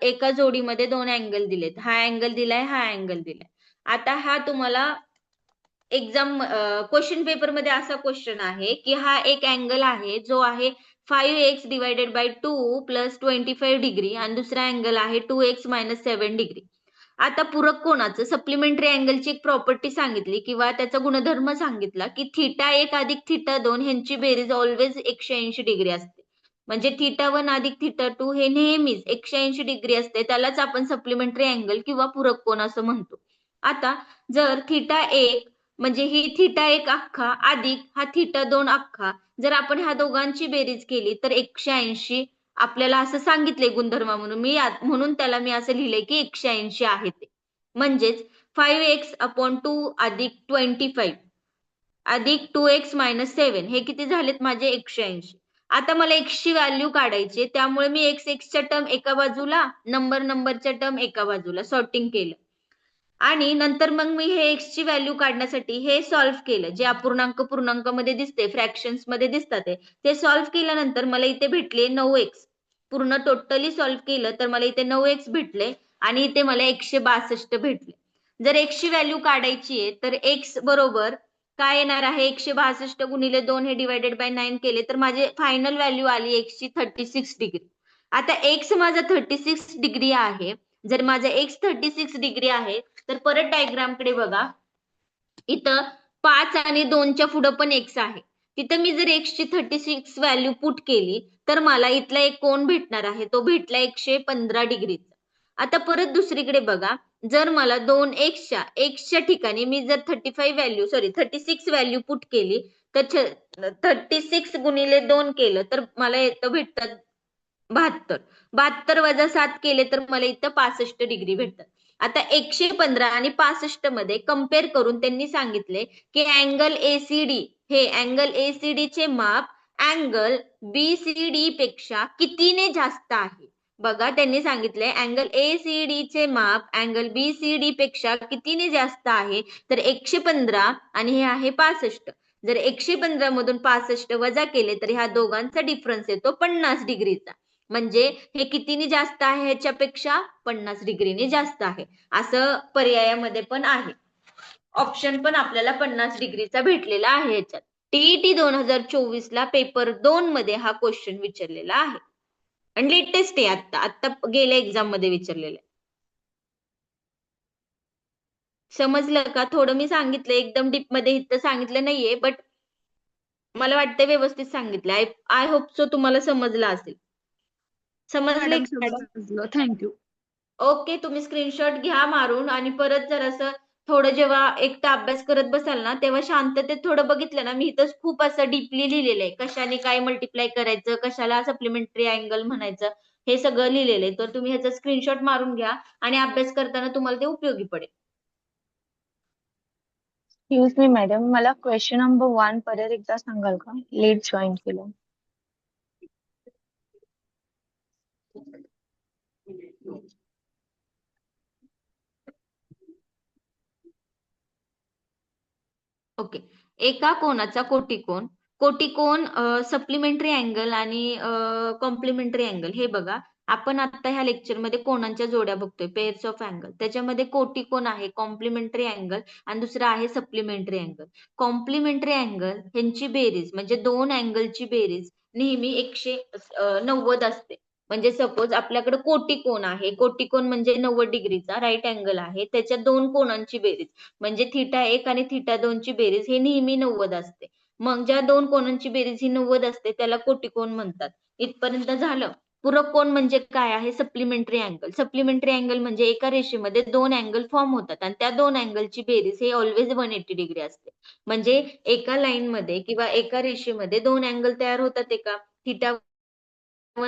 A: एका जोडीमध्ये दोन अँगल दिलेत. हा अँगल दिलाय, हा अँगल दिलाय. आता हा तुम्हाला एक्झाम क्वेश्चन पेपर मध्ये असा क्वेश्चन आहे की हा एक अँगल आहे जो आहे 5x divided by 2 plus 25 degree आणि दुसरा अँगल आहे 2x मायनस 7 डिग्री. आता पूरक कोणाचं सप्लिमेंटरी अँगलची एक प्रॉपर्टी सांगितली किंवा त्याचा गुणधर्म सांगितला की θ1 अधिक θ2 ह्यांची बेरीज ऑलवेज 180 डिग्री असते. म्हणजे θ1 अधिक θ2 हे नेहमीच 180 डिग्री असते. त्यालाच आपण सप्लिमेंटरी अँगल किंवा पूरक कोन असं म्हणतो. आता जर θ1 म्हणजे ही θ1 अख्खा अधिक हा θ2 अख्खा, जर आपण ह्या दोघांची बेरीज केली तर 180 आपल्याला असं सांगितलंय गुणधर्म म्हणून. म्हणून त्याला मी असं लिहिलंय की 180 आहे ते. म्हणजेच 5x/2 अधिक 25 अधिक 2x मायनस 7 हे किती झालेत माझे 180. आता मला x ची व्हॅल्यू काढायची, त्यामुळे मी x च्या टर्म एका बाजूला, नंबरच्या टर्म एका बाजूला सॉर्टिंग केलं. आणि नंतर मग मी हे x ची व्हॅल्यू काढण्यासाठी हे सॉल्व्ह केलं. जे अपूर्णांक पूर्णांकामध्ये दिसते, फ्रॅक्शन्स मध्ये दिसतात ते सॉल्व्ह केल्यानंतर मला इथे भेटले 9x. पूर्ण टोटली सॉल्व्ह केलं तर मला इथे 9x भेटले आणि इथे मला 162 भेटले. जर x ची व्हॅल्यू काढायची आहे तर x बरोबर काय येणार आहे, 162 गुणिले 2 हे डिवायडेड बाय 9 केले तर माझी फायनल व्हॅल्यू आली x ची 36 डिग्री. आता x माझा 36 डिग्री आहे. जर माझा x 36 डिग्री आहे तर परत डायग्राम कडे बघा. इथं 5 आणि 2 च्या पुढे पण x आहे. तिथं मी जर x ची 36 व्हॅल्यू पुट केली तर मला इथला एक कोन भेटणार आहे. तो भेटला 115 डिग्रीचा. आता परत दुसरीकडे बघा. जर मला 2x च्या ठिकाणी मी जर 36 व्हॅल्यू पुट केली तर 36 गुणिले 2 केलं तर मला इथं भेटतात 72. 72 वजा 7 केले तर मला इथं 65 डिग्री भेटतात. आता 115 आणि 65 मध्ये कम्पेअर करून त्यांनी सांगितले की अँगल एसीडी, हे अँगल एसीडी चे माप अँगल बीसीडी पेक्षा कितीने जास्त आहे. बघा, त्यांनी सांगितले अँगल एसीडी चे माप अँगल बीसीडी पेक्षा कितीने जास्त आहे. तर 115 आणि हे आहे 65. जर 115 मधून 65 वजा केले तर ह्या दोघांचा डिफरन्स येतो 50 डिग्रीचा. म्हणजे हे कितीने जास्त आहे, ह्याच्यापेक्षा 50 डिग्रीने जास्त आहे. असं पर्यायामध्ये पण आहे. ऑप्शन पण आपल्याला 50 डिग्रीचा भेटलेला आहे ह्याच्यात. टीईटी 2024 ला पेपर 2 मध्ये हा क्वेश्चन विचारलेला आहे आणि लेटेस्ट आहे. आता गेल्या एक्झाम मध्ये विचारलेलं आहे. समजलं का? थोडं मी सांगितलं, एकदम डीप मध्ये इथं सांगितलं नाहीये, बट मला वाटतं व्यवस्थित सांगितलं. आय होप सो तुम्हाला समजलं असेल. समजले
B: मॅडम
A: का मॅडम?
B: समजलं, थँक्यू.
A: ओके, तुम्ही स्क्रीनशॉट घ्या मारून आणि परत जर असं थोडं जेव्हा एकटा अभ्यास करत बसाल ना तेव्हा शांततेत थोडं बघितलं ना. मी इथं खूप असं डीपली लिहिलेलं आहे. कशाने काय मल्टिप्लाय करायचं, कशाला सप्लिमेंटरी अँगल म्हणायचं, हे सगळं लिहिलेलं आहे. तर तुम्ही ह्याचा स्क्रीनशॉट मारून घ्या आणि अभ्यास करताना तुम्हाला ते उपयोगी पडेल.
B: एक्सक्यूज मी मॅडम, मला क्वेश्चन नंबर 1 परत एकदा सांगाल का? लेट जॉईन केलं.
A: ओके. एका कोनाचा कोटिकोन सप्लिमेंटरी अँगल आणि कॉम्प्लिमेंटरी अँगल. हे बघा, आपण आता ह्या लेक्चरमध्ये कोनांच्या जोड्या बघतोय, पेअर्स ऑफ अँगल. त्याच्यामध्ये कोटिकोन आहे, कॉम्प्लिमेंटरी अँगल आणि दुसरा आहे सप्लिमेंटरी अँगल. कॉम्प्लिमेंटरी अँगल ह्यांची बेरीज म्हणजे दोन अँगलची बेरीज नेहमी 190 असते. म्हणजे सपोज आपल्याकडे कोटिकोन आहे. कोटिकोन म्हणजे 90 डिग्रीचा राईट अँगल आहे. त्याच्या दोन कोनांची बेरीज म्हणजे θ1 आणि θ2 ची बेरीज हे नेहमी 90 असते. मग ज्या दोन कोनांची बेरीज ही 90 असते त्याला कोटिकोन म्हणतात. इथपर्यंत झालं. पूरक कोन म्हणजे काय आहे? Supplementary angle. सप्लिमेंटरी अँगल म्हणजे एका रेषेमध्ये दोन अँगल फॉर्म होतात आणि त्या दोन अँगलची बेरीज हे ऑलवेज 180 डिग्री असते. म्हणजे एका लाईन मध्ये किंवा एका रेषेमध्ये दोन अँगल तयार होतात. एका θ1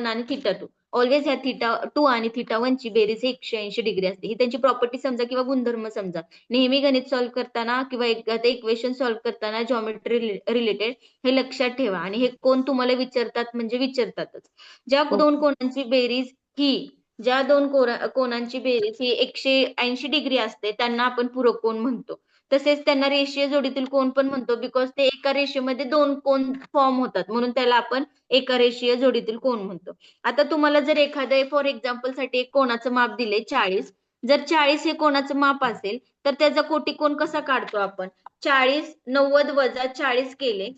A: आणि θ2. ऑलवेज ह्या θ2 आणि θ1 ची बेरीज 180 डिग्री असते. ही त्यांची प्रॉपर्टी समजा किंवा गुणधर्म समजा. नेहमी गणित सॉल्व्ह करताना किंवा एखादं इक्वेशन सॉल्व्ह करताना जॉमेट्री रिलेटेड हे लक्षात ठेवा आणि हे कोण तुम्हाला विचारतात म्हणजे विचारतातच. ज्या दोन कोणांची बेरीज ही ज्या दोन कोणांची बेरीज ही 180 डिग्री असते त्यांना आपण पूरक कोण म्हणतो. तसेच त्यांना रेषीय जोडीतील कोण पण म्हणतो बिकॉज ते एका रेषेमध्ये दोन कोण फॉर्म होतात म्हणून त्याला आपण एका रेषीय जोडीतील कोण म्हणतो. आता तुम्हाला जर एखादं फॉर एक्झाम्पल साठी एक कोणाचं माप दिले 40, जर 40 हे कोणाचं माप असेल तर त्याचा कोटिकोण कसा काढतो आपण? 40 90 वजा 40 केले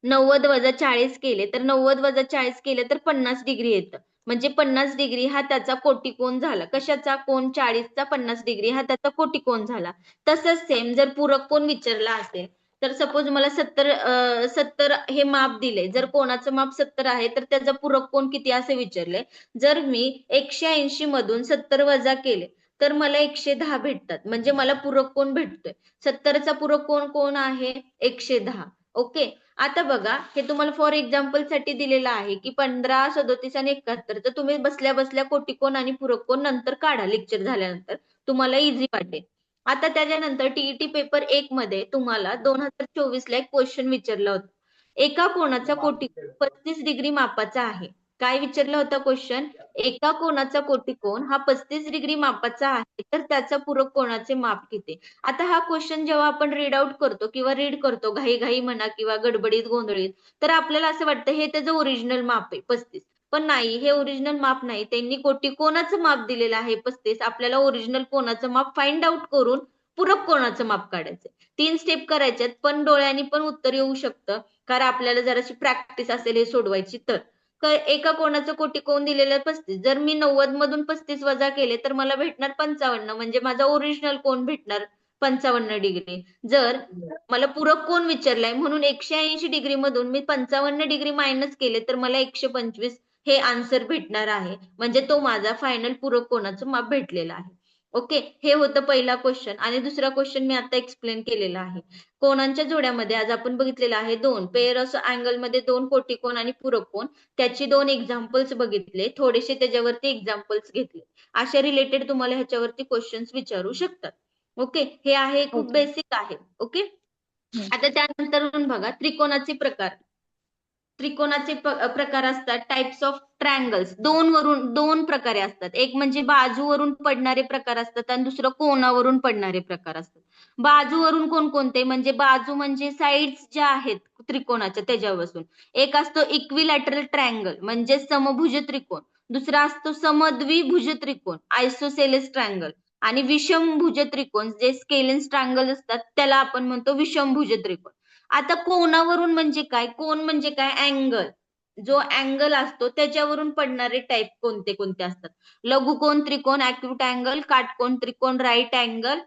A: 90 वजा 40 केले तर 90 वजा 40 केले तर 50 डिग्री येतं. म्हणजे 50 डिग्री हा त्याचा कोटिकोण झाला. कशाचा? कोण 40चा 50 डिग्री हा त्याचा कोटिकोण झाला. तसंच सेम जर पूरक कोण विचारला असेल तर सपोज मला 70 हे माप दिले. जर कोणाचं माप 70 आहे तर त्याचा पूरक कोण किती असे विचारले. जर मी 180 मधून 70 वजा केले तर मला 110 भेटतात. म्हणजे मला पूरक कोण भेटतोय. 70चा पूरक कोण कोण आहे? 110. ओके. आता बघा हे तुम्हाला फॉर एक्झाम्पल साठी दिलेलं आहे की 15, 37 आणि 71. तर तुम्ही बसल्या बसल्या कोटिकोण आणि पूरक कोण नंतर काढा लेक्चर झाल्यानंतर. तुम्हाला इझी वाटेल. आता त्याच्यानंतर टीईटी पेपर 1 मध्ये तुम्हाला 2024 ला एक क्वेश्चन विचारला होता. एका कोणाचा कोटिकोण 35 डिग्री मापाचा आहे. काय विचारला होता क्वेश्चन? एका कोणाचा कोटिकोण हा 35 डिग्री मापाचा आहे तर त्याचा पूरक कोणाचे माप किती? आता हा क्वेश्चन जेव्हा आपण रीड आउट करतो किंवा रीड करतो घाई घाई म्हणा किंवा गडबडीत गोंधळीत तर आपल्याला असं वाटतं हे त्याचं ओरिजिनल माप आहे 35. पण नाही, हे ओरिजिनल माप नाही. त्यांनी कोणाचं माप दिलेलं आहे 35. आपल्याला ओरिजिनल कोणाचं माप फाइंड आउट करून पूरक कोणाचं माप काढायचं. 3 स्टेप करायच्यात पण डोळ्यांनी पण उत्तर येऊ शकतं कारण आपल्याला जराशी प्रॅक्टिस असेल हे सोडवायची तर. एका कोणाचं कोटिकोण दिलेलं 35. जर मी 90 मधून 35 वजा केले तर मला भेटणार 55. म्हणजे माझा ओरिजिनल कोण भेटणार 55 डिग्री. जर मला पूरक कोण विचारलाय म्हणून 180 डिग्री मधून मी 55 डिग्री मायनस केले तर मला 125 हे आन्सर भेटणार आहे. म्हणजे तो माझा फायनल पूरक कोणाचं माप भेटलेला आहे. ओके. हे होतं पहिला क्वेश्चन. आणि दुसरा क्वेश्चन मी आता एक्सप्लेन केलेला आहे. कोणांच्या जोड्यामध्ये आज आपण बघितलेलं आहे 2 पेअर ऑफ अँगल मध्ये 2 कोटिकोण आणि पूरक कोण. त्याची 2 एक्झाम्पल्स बघितले. थोडेसे त्याच्यावरती एक्झाम्पल्स घेतले. अशा रिलेटेड तुम्हाला ह्याच्यावरती क्वेश्चन्स विचारू शकतात. ओके. हे आहे खूप बेसिक आहे. ओके. आता त्यानंतर बघा त्रिकोणाचे प्रकार. त्रिकोणाचे प्रकार असतात टाइप्स ऑफ ट्रायंगल्स. दोन प्रकारे असतात. एक म्हणजे बाजूवरून पडणारे प्रकार असतात आणि दुसरं कोणावरून पडणारे प्रकार असतात. बाजूवरून कोणकोणते म्हणजे बाजू म्हणजे साइड्स ज्या आहेत त्रिकोणाच्या त्याच्यापासून. एक असतो इक्विलॅटरल ट्रायंगल म्हणजे समभुज त्रिकोण. दुसरा असतो समद्विभुज त्रिकोण आयसोसेलेस ट्रायंगल. आणि विषमभुज त्रिकोण जे स्केलेन्स ट्रायंगल असतात त्याला आपण म्हणतो विषमभुज त्रिकोण. आता कोणावरून म्हणजे काय? कोण म्हणजे काय? अँगल. जो अँगल असतो त्याच्यावरून पडणारे टाइप कोणते कोणते असतात? लघुकोन त्रिकोण ऍक्यूट अँगल, काटकोन त्रिकोण राईट अँगल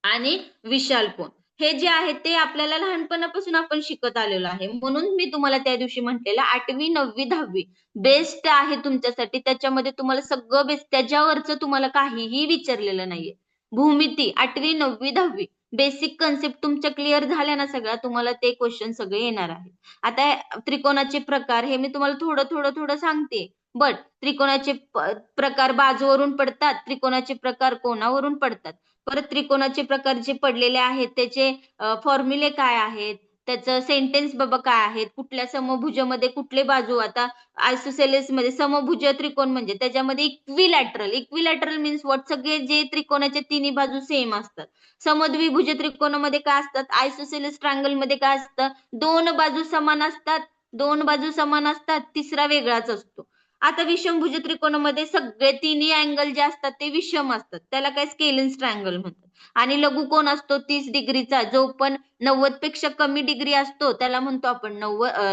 A: आणि विशाल कोन. हे जे आहे ते आपल्याला लहानपणापासून आपण शिकत आलेलो आहे. म्हणून मी तुम्हाला त्या दिवशी म्हटलेलं 8वी 9वी 10वी बेस्ट आहे तुमच्यासाठी. त्याच्यामध्ये तुम्हाला सगळं बेस्ट, त्याच्यावरचं तुम्हाला काहीही विचारलेलं नाहीये. भूमिती 8वी 9वी 10वी बेसिक कन्सेप्ट तुमच्या क्लिअर झाल्या ना सगळ्या, तुम्हाला ते क्वेश्चन सगळे येणार आहेत. आता त्रिकोणाचे प्रकार हे मी तुम्हाला थोडं सांगते. बट त्रिकोणाचे प्रकार बाजूवरून पडतात, त्रिकोणाचे प्रकार कोणावरून पडतात. परत त्रिकोणाचे प्रकार जे पडलेले आहेत त्याचे फॉर्म्युले काय आहेत, त्याचं सेंटेन्स बाबा काय आहेत, कुठल्या समभुजामध्ये कुठले बाजू. आता आयसोसेलेस मध्ये समभुज त्रिकोण म्हणजे त्याच्यामध्ये इक्विलॅटरल मीन्स व्हॉट, सगळे जे त्रिकोणाचे तिन्ही बाजू सेम असतात. समद्विभुज त्रिकोणामध्ये काय असतात, आयसोसेलेस ट्रायंगल मध्ये काय असतं, दोन बाजू समान असतात, तिसरा वेगळाच असतो. आता विषमभुज त्रिकोणामध्ये सगळे तिन्ही अँगल जे असतात ते विषम असतात, त्याला काय स्केलेन्स ट्रायंगल म्हणतात. आणि लघुकोन असतो 30 डिग्रीचा, जो पण 90 पेक्षा कमी डिग्री असतो त्याला म्हणतो आपण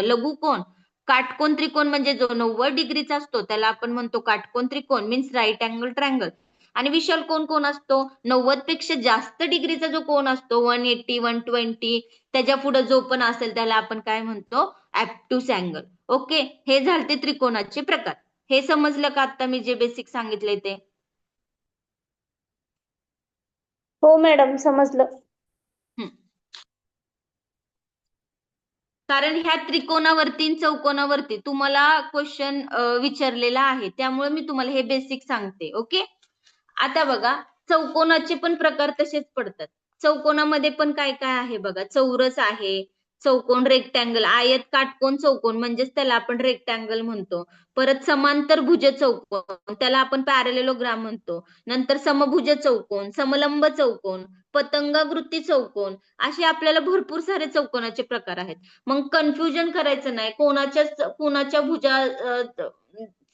A: लघुकोन. काटकोन त्रिकोण म्हणजे जो 90 डिग्रीचा असतो त्याला आपण म्हणतो काटकोन त्रिकोण मीन्स राईट अँगल ट्रायंगल. आणि विशाल कोन कोण असतो, 90 पेक्षा जास्त डिग्रीचा जो कोन असतो 180 120 त्याच्या पुढे जो पण असेल त्याला आपण काय म्हणतो, ऍब्ट्यूस अँगल. ओके. हे झाले त्रिकोणाचे प्रकार. हे समजलं का आता मी जे बेसिक सांगितले ते?
B: हो मॅडम समजलं.
A: कारण ह्या त्रिकोणावरती आणि चौकोनावरती तुम्हाला क्वेश्चन विचारलेला आहे, त्यामुळे मी तुम्हाला हे बेसिक सांगते. ओके. आता बघा, चौकोनाचे पण प्रकार तसेच पडतात. चौकोनामध्ये पण काय काय आहे बघा, चौरस आहे, चौकोन, रेक्टँगल, आयत, काटकोन, चौकोन म्हणजेच त्याला आपण रेक्टँगल म्हणतो. परत समांतर भुज चौकोन, त्याला आपण पॅरलेलोग्राम म्हणतो. नंतर समभुज चौकोन, समलंब चौकोन, पतंगाकृती चौकोन, असे आपल्याला भरपूर सारे चौकोनाचे प्रकार आहेत. मग कन्फ्युजन करायचं नाही, कोणाच्या भुजा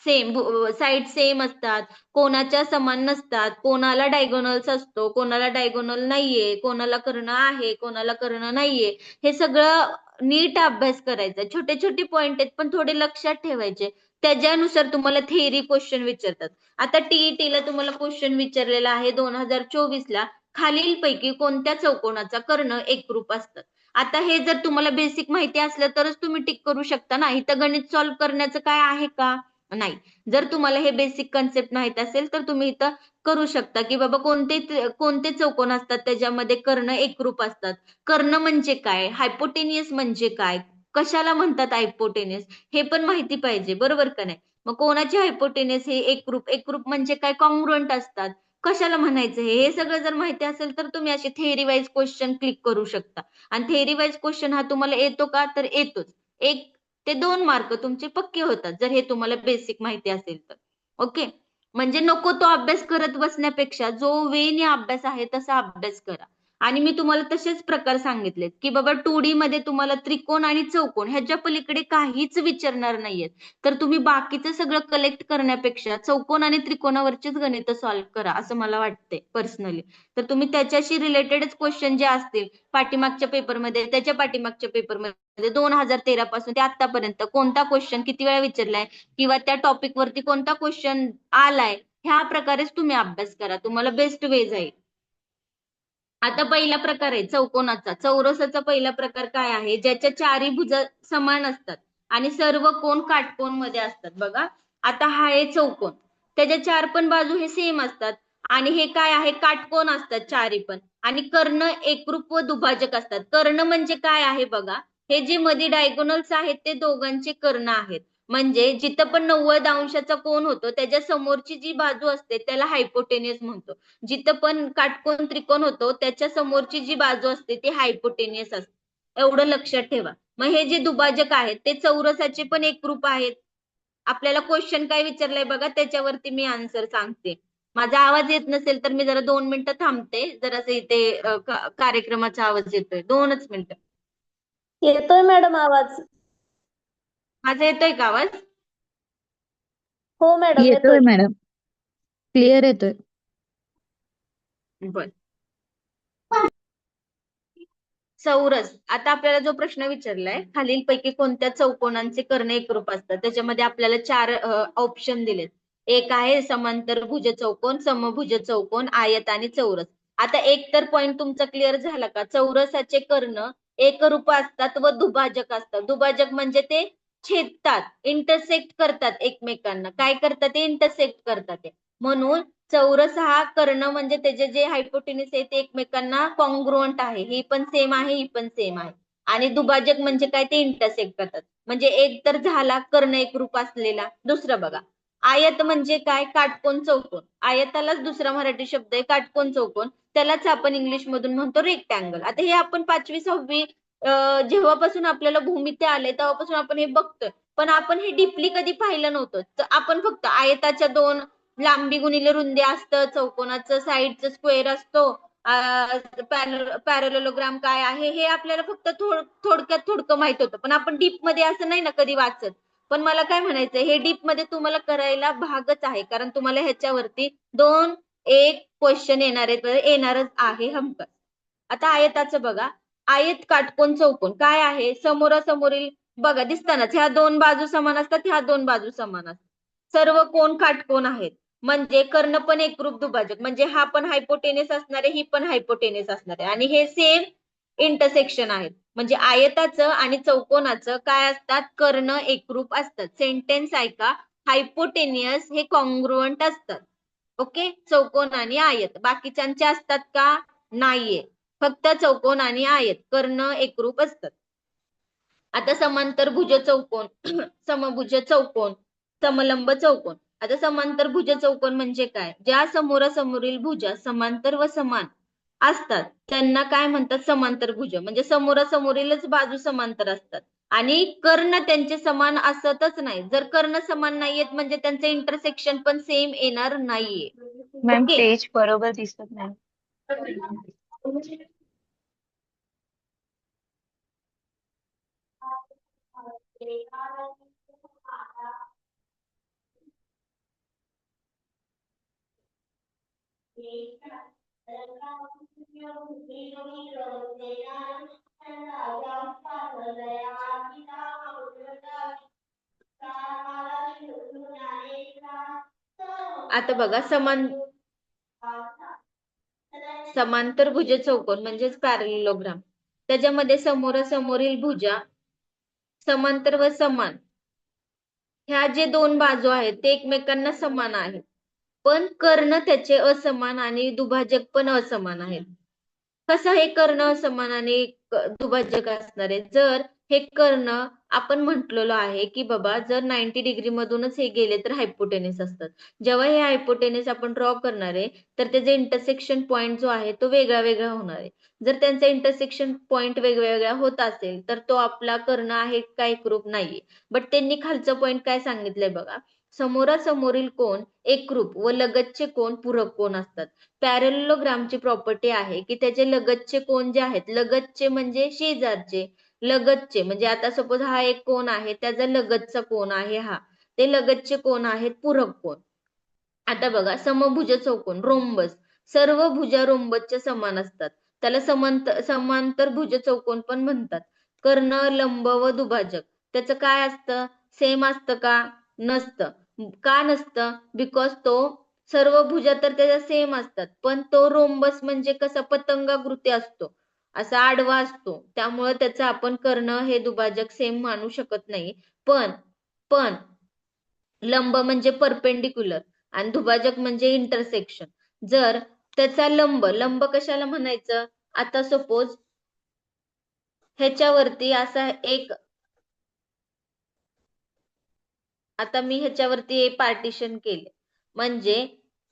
A: सेम, साईड सेम असतात, कोणाच्या समान नसतात, कोणाला डायगोनल्स असतो, कोणाला डायगोनल नाहीये, कोणाला कर्ण आहे, कोणाला कर्ण नाहीये. हे सगळं नीट अभ्यास करायचा. छोटे छोटे पॉइंट आहेत पण थोडे लक्षात ठेवायचे. त्याच्यानुसार तुम्हाला थेअरी क्वेश्चन विचारतात. आता टीईटीला तुम्हाला क्वेश्चन विचारलेला आहे 2024ला, खालीलपैकी कोणत्या चौकोनाचा कर्ण एकरूप असतात. आता हे जर तुम्हाला बेसिक माहिती असलं तरच तुम्ही टिक करू शकता ना. इथं गणित सॉल्व्ह करण्याचं काय आहे का? नाही. जर तुम्हाला हे बेसिक कन्सेप्ट माहित असेल तर तुम्ही इथं करू शकता की बाबा कोणते चौकोन असतात त्याच्यामध्ये कर्ण एकरूप असतात. कर्ण म्हणजे काय, हायपोटेनियस म्हणजे काय, कशाला म्हणतात हायपोटेनियस, हे पण माहिती पाहिजे, बरोबर का नाही. मग कोणाचे हायपोटेनियस हे एकरूप म्हणजे काय, कॉन्ग्रुएंट असतात. कशाला म्हणायचं हे सगळं जर माहिती असेल तर तुम्ही असे थेअरी वाईज क्वेश्चन क्लिक करू शकता. आणि थेअरी वाईज क्वेश्चन हा तुम्हाला येतो का, तर येतोच. 1 ते 2 मार्क तुमचे पक्के होतात जर हे तुम्हाला बेसिक माहिती असेल तर. ओके. म्हणजे नको तो अभ्यास करत बसण्यापेक्षा जो वेने अभ्यास आहे तसा अभ्यास करा. आणि मी तुम्हाला तसेच प्रकार सांगितलेत की बाबा 2D मध्ये तुम्हाला त्रिकोण आणि चौकोन ह्याच्या पलीकडे काहीच विचारणार नाहीयेत. तर तुम्ही बाकीचं सगळं कलेक्ट करण्यापेक्षा चौकोन आणि त्रिकोणावरचीच गणित सॉल्व्ह करा असं मला वाटते पर्सनली. तर तुम्ही त्याच्याशी रिलेटेडच क्वेश्चन जे असतील पाठीमागच्या पेपरमध्ये, त्याच्या पाठीमागच्या पेपरमध्ये 2013 पासून ते आतापर्यंत कोणता क्वेश्चन किती वेळा विचारलाय किंवा त्या टॉपिक वरती कोणता क्वेश्चन आलाय, ह्या प्रकारेच तुम्ही अभ्यास करा, तुम्हाला बेस्ट वे जाईल. आता पहिला प्रकार आहे चौकोनाचा. चौरसाचा पहिला प्रकार काय आहे, ज्याच्या चारी भुजा समान असतात आणि सर्व कोण काटकोन मध्ये असतात. बघा, आता हा आहे चौकोन, त्याच्या 4 पण बाजू हे सेम असतात आणि हे काय आहे, काटकोन असतात चारी पण, आणि कर्ण एकरूप व दुभाजक असतात. कर्ण म्हणजे काय आहे बघा, हे जे मध्ये डायगोनल्स आहेत ते दोघांचे कर्ण आहेत. म्हणजे जिथं पण 90 अंशाचा कोन होतो त्याच्या समोरची जी बाजू असते त्याला हायपोटेनियस म्हणतो. जिथं पण काटकोन त्रिकोण होतो त्याच्या समोरची जी बाजू असते ती हायपोटेनियस असते. एवढं लक्षात ठेवा. मग हे जे दुभाजक आहेत ते चौरसाचे पण एकरूप आहेत. आपल्याला क्वेश्चन काय विचारलंय बघा, त्याच्यावरती मी आन्सर सांगते. माझा आवाज येत नसेल तर मी जरा 2 मिनिटं थांबते, जरासं इथे कार्यक्रमाचा आवाज येतोय. 2च मिनिटं.
F: येतोय मॅडम आवाज.
A: माझा येतोय का आवाज?
F: हो मॅडम
D: येतोय
F: येतोय.
D: मॅडम, क्लिअर येतोय.
A: बर. चौरस. आता आपल्याला जो प्रश्न विचारलाय, खालीलपैकी कोणत्या चौकोनांचे कर्ण एकरूप असतात, त्याच्यामध्ये आपल्याला 4 ऑप्शन दिलेत. एक आहे समांतर भुज चौकोन, समभुज चौकोन, आयत आणि चौरस. आता एक तर पॉइंट तुमचा क्लिअर झाला का, चौरसाचे कर्ण एकरूप असतात व दुभाजक असतात. दुभाजक म्हणजे ते छेदतात, इंटरसेक्ट करतात एकमेकांना. काय करतात ते, इंटरसेक्ट करतात ते. म्हणून चौरस हा कर्ण म्हणजे त्याचे जे हायपोटेनिस आहे ते एकमेकांना कॉन्ग्रुएंट आहे, ही पण सेम आहे, ही पण सेम आहे. आणि दुभाजक म्हणजे काय, ते इंटरसेक्ट करतात. म्हणजे एक तर झाला कर्ण एकरूप असलेला. दुसरं बघा, आयत म्हणजे काय, काटकोन चौकोन. आयतालाच दुसरा मराठी शब्द आहे काटकोन चौकोन, त्यालाच आपण इंग्लिश मधून म्हणतो रेक्टँगल. आता हे आपण 5वी 6वी जेव्हापासून आपल्याला भूमिती आले तेव्हापासून आपण हे बघतोय, पण आपण हे डीपली कधी पाहिलं नव्हतं. तर आपण फक्त आयताच्या 2 लांबी गुणिले रुंदी असतं, चौकोनाचं साईडचं स्क्वेअर असतो, पॅरलेलोग्राम काय आहे हे आपल्याला फक्त थोडकं माहित होतं. पण आपण डीप मध्ये असं नाही ना कधी वाचत. पण मला काय म्हणायचंय, हे डीप मध्ये तुम्हाला करायला भागच आहे, कारण तुम्हाला ह्याच्यावरती 2-1 क्वेश्चन येणारच आहे हमखास. आता आयताचं बघा, आयत काटकोन चौकोन काय आहे, समोरासमोरील बघा दिसतानाच ह्या 2 बाजू समान असतात, ह्या 2 बाजू समान असतात. सर्व कोण काटकोन आहेत, म्हणजे कर्ण पण एकरूप दुभाजक, म्हणजे हा पण हायपोटेनियस असणार आहे, ही पण हायपोटेनियस असणार आहे, आणि हे सेम इंटरसेक्शन आहेत. म्हणजे आयताचं आणि चौकोनाचं काय असतात, कर्ण एकरूप असतात. सेंटेन्स ऐका, हायपोटेनियस हे कॉन्ग्रुएंट असतात. ओके. चौकोन आणि आयत बाकीच्यांचे असतात का, नाहीये. फक्त चौकोन आणि आयत कर्ण एकरूप असतात. आता समांतर भुज चौकोन समभुज चौकोन समलंब चौकोन. आता समांतर भुज चौकोन म्हणजे काय? ज्या समोरासमोरील भुजा समांतर व समान असतात त्यांना काय म्हणतात? समांतर भुज. म्हणजे समोरासमोरीलच बाजू समांतर असतात आणि कर्ण त्यांचे समान असतच नाही. जर कर्ण समान नाहीयेत म्हणजे त्यांचं इंटरसेक्शन पण सेम येणार नाहीये.
B: Ma'am
A: okay.
B: पेज बरोबर दिसत नाही.
A: आता बघा समांतर भुज चौकोन म्हणजेच पॅरलेलोग्राम. त्याच्यामध्ये समोरासमोरील भुजा समांतर व समान ह्या जे दोन बाजू आहेत ते एकमेकांना समान आहेत. पण कर्ण त्याचे असमान आणि दुभाजक पण असमान आहेत. कसं हे कर्ण असमान आणि दुभाजक असणार आहे? जर हे कर्ण आपण म्हटलेलो आहे की बाबा जर 90 डिग्री मधूनच हे गेले तर हायपोटेनिस असतात. जेव्हा हे हायपोटेनिस आपण ड्रॉ करणार आहे तर त्याचे इंटरसेक्शन पॉइंट जो आहे तो वेगळा वेगळा होणार आहे. जर त्यांचा इंटरसेक्शन पॉइंट वेगवेगळा होत असेल तर तो आपला कर्ण आहे का एकरूप नाहीये. बट त्यांनी खालचं पॉइंट काय सांगितलंय बघा, समोरासमोरील कोण एकरूप व लगतचे कोण पूरक कोण असतात. पॅरलेलोग्रामची प्रॉपर्टी आहे की त्याचे लगतचे कोण जे आहेत, लगतचे म्हणजे शेजारचे, लगतचे म्हणजे आता सपोज हा एक कोण आहे त्याचा लगतचा कोण आहे हा, ते लगतचे कोण आहेत पूरक कोण. आता बघा समभुज चौकोन रोम्बस, सर्व भुजा रोम्बसच्या समान असतात त्याला समांतर भुज चौकोन पण म्हणतात. कर्ण लंब व दुभाजक त्याचं काय असतं? सेम असतं का? नसतं. का नसतं? बिकॉज तो सर्व भुजा तर त्याच्या सेम असतात पण तो रोम्बस म्हणजे कसा पतंगाकृती असतो, असा आडवा असतो, त्यामुळे त्याचं आपण कर्ण हे दुभाजक सेम मानू शकत नाही. पण पण लंब म्हणजे परपेंडिक्युलर आणि दुभाजक म्हणजे इंटरसेक्शन. जर त्याचा लंब कशाला म्हणायचं? आता सपोज ह्याच्यावरती असा एक, आता मी ह्याच्यावरती पार्टिशन केले म्हणजे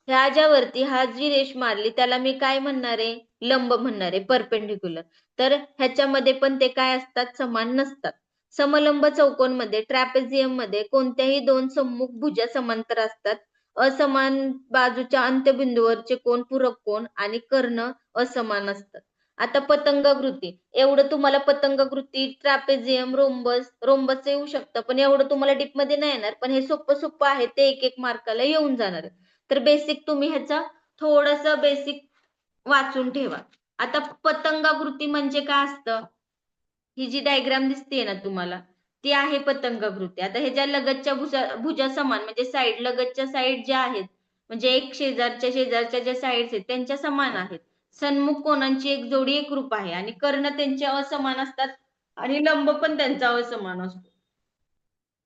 A: ह्या ज्यावरती हा जी रेष मारली त्याला मी काय म्हणणार आहे? लंब म्हणणार आहे, परपेंडिक्युलर. तर ह्याच्यामध्ये पण ते काय असतात? समान नसतात. समलंब चौकोन मध्ये ट्रॅपेझियम मध्ये कोणत्याही दोन सम्मुख भुजा समांतर असतात. असमान बाजूच्या अंत्यबिंदूवरचे कोण पूरक कोण आणि कर्ण असमान असतात. आता पतंगाकृती, एवढं तुम्हाला पतंगाकृती ट्रॅपेझियम रोम्बस येऊ शकतं पण एवढं तुम्हाला डीप मध्ये नाही येणार. पण हे सोपं आहे ते एक एक मार्काला येऊन जाणार आहे. तर बेसिक तुम्ही ह्याचा थोडस बेसिक वाचून ठेवा. आता पतंगाकृती म्हणजे काय असतं? ही जी डायग्राम दिसतेय ना तुम्हाला ती आहे पतंगाकृती. आता ह्याच्या लगतच्या भुजा समान म्हणजे साईड लगतच्या साईड ज्या आहेत म्हणजे एक शेजारच्या ज्या साईड्स आहेत त्यांच्या समान आहेत. सन्मुख कोणांची एक जोडी एकरूप आहे आणि कर्ण त्यांचे असमान असतात आणि लंब पण त्यांचा असमान असतो.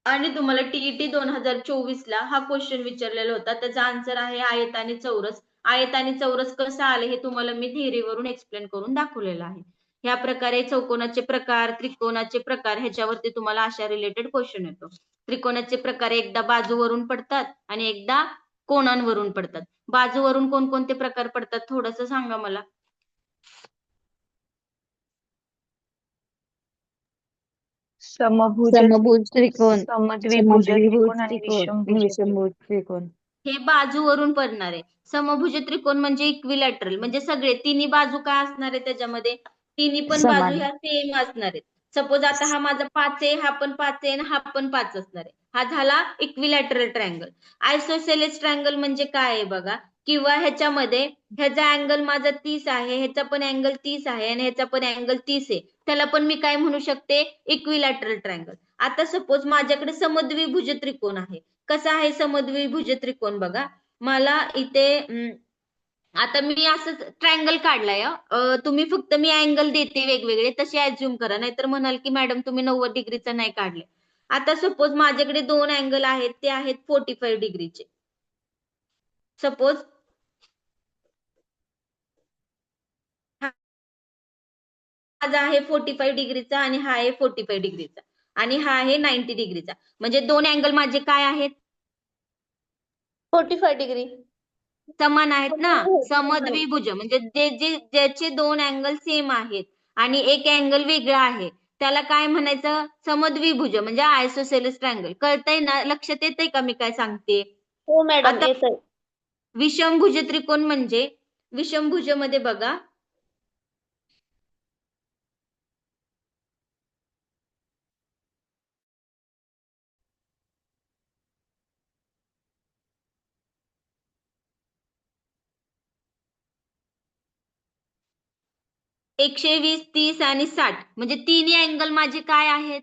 A: आणि तुम्हाला टीईटी 2024 ला हा क्वेश्चन विचारलेला होता. त्याचा आन्सर आहे आयत आणि चौरस. आयत आणि चौरस कसं आले हे तुम्हाला मी थिअरीवरून एक्सप्लेन करून दाखवलेलं आहे. ह्या प्रकारे चौकोनाचे प्रकार, त्रिकोणाचे प्रकार ह्याच्यावरती तुम्हाला अशा रिलेटेड क्वेश्चन येतो. त्रिकोणाचे प्रकार एकदा बाजूवरून पडतात आणि एकदा कोणांवरून पडतात. बाजूवरून कोणकोणते प्रकार पडतात थोडस सांगा मला.
B: समभुज
D: समभुज त्रिकोण,
B: समद्विभुज
D: समद्विभुज
B: त्रिकोण आणि
D: त्रिकोण,
B: विषमभुज त्रिकोण.
D: विषमभुज त्रिकोण.
A: हे बाजूवरून पडणार आहे. समभुज त्रिकोण म्हणजे इक्विलॅटरल म्हणजे सगळे तिन्ही बाजू काय असणार आहे त्याच्यामध्ये? तिन्ही पण बाजू
D: समान.
A: ह्या सेम असणार आहेत. सपोज आता हा माझा 5 आहे, हा पण 5 आहे आणि हा पण 5 असणार आहे. हा झाला इक्विलॅटरल ट्रायंगल. आयसोसेलेस ट्रायंगल म्हणजे काय आहे बघा, किंवा ह्याच्यामध्ये ह्याचा अँगल माझा 30 आहे, ह्याचा पण अँगल 30 आहे आणि ह्याचा पण अँगल 30 आहे, त्याला पण मी काय म्हणू शकते? Equilateral triangle. आता सपोज माझ्याकडे समद्विभुज त्रिकोण आहे. कसा आहे समद्विभुज त्रिकोण बघा, मला इथे आता मी असंच ट्रायंगल काढलाय. तुम्ही फक्त मी अँगल देते वेगवेगळे तसे ऍज्युम करा, नाहीतर म्हणाल की मॅडम तुम्ही 90 डिग्रीचा नाही काढले. आता सपोज माझ्याकडे दोन अँगल आहेत ते आहेत 45 डिग्रीचे. सपोज माझा आहे 45 डिग्रीचा आणि हा आहे 45 डिग्रीचा आणि हा आहे 90 डिग्रीचा. म्हणजे दोन अँगल माझे काय आहेत?
F: 45 डिग्री.
A: समान आहेत ना.
F: समान.
A: समद्विभुज म्हणजे ज्याचे दोन अँगल सेम आहेत आणि एक अँगल वेगळा आहे त्याला काय म्हणायचं? समद्विभुज म्हणजे आयसोसेलेस ट्रायंगल. कळतंय ना? लक्षात येतंय का मी काय सांगते?
F: हो मॅडम
A: आता
F: येतंय.
A: विषमभुज त्रिकोण म्हणजे विषमभुज मध्ये बघा एकशे 20, 30 आणि 60 म्हणजे तिन्ही अँगल माझे काय आहेत?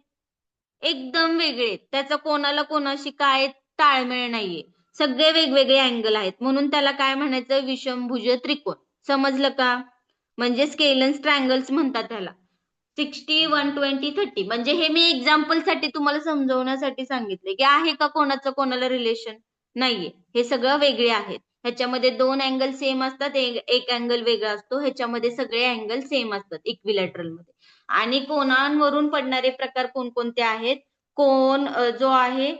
A: एकदम वेगळे. त्याचा कोणाला कोणाशी काय ताळमेळ नाहीये. सगळे वेगवेगळे अँगल आहेत. म्हणून त्याला काय म्हणायचं? विषमभुज त्रिकोण. समजलं का? म्हणजे स्केलन्स ट्रायंगल्स म्हणतात त्याला. 60, 120, 30 म्हणजे हे मी एक्झाम्पल साठी तुम्हाला समजवण्यासाठी सांगितले की आहे का कोणाचं कोणाला रिलेशन? नाहीये. हे सगळं वेगळे आहेत. ह्याच्यामध्ये दोन अँगल सेम असतात, एक अँगल वेगळा असतो. ह्याच्यामध्ये सगळे अँगल सेम असतात इक्विलॅटरल मध्ये. आणि कोनांवरून पडणारे प्रकार कोणकोणते आहेत? कोन जो आहे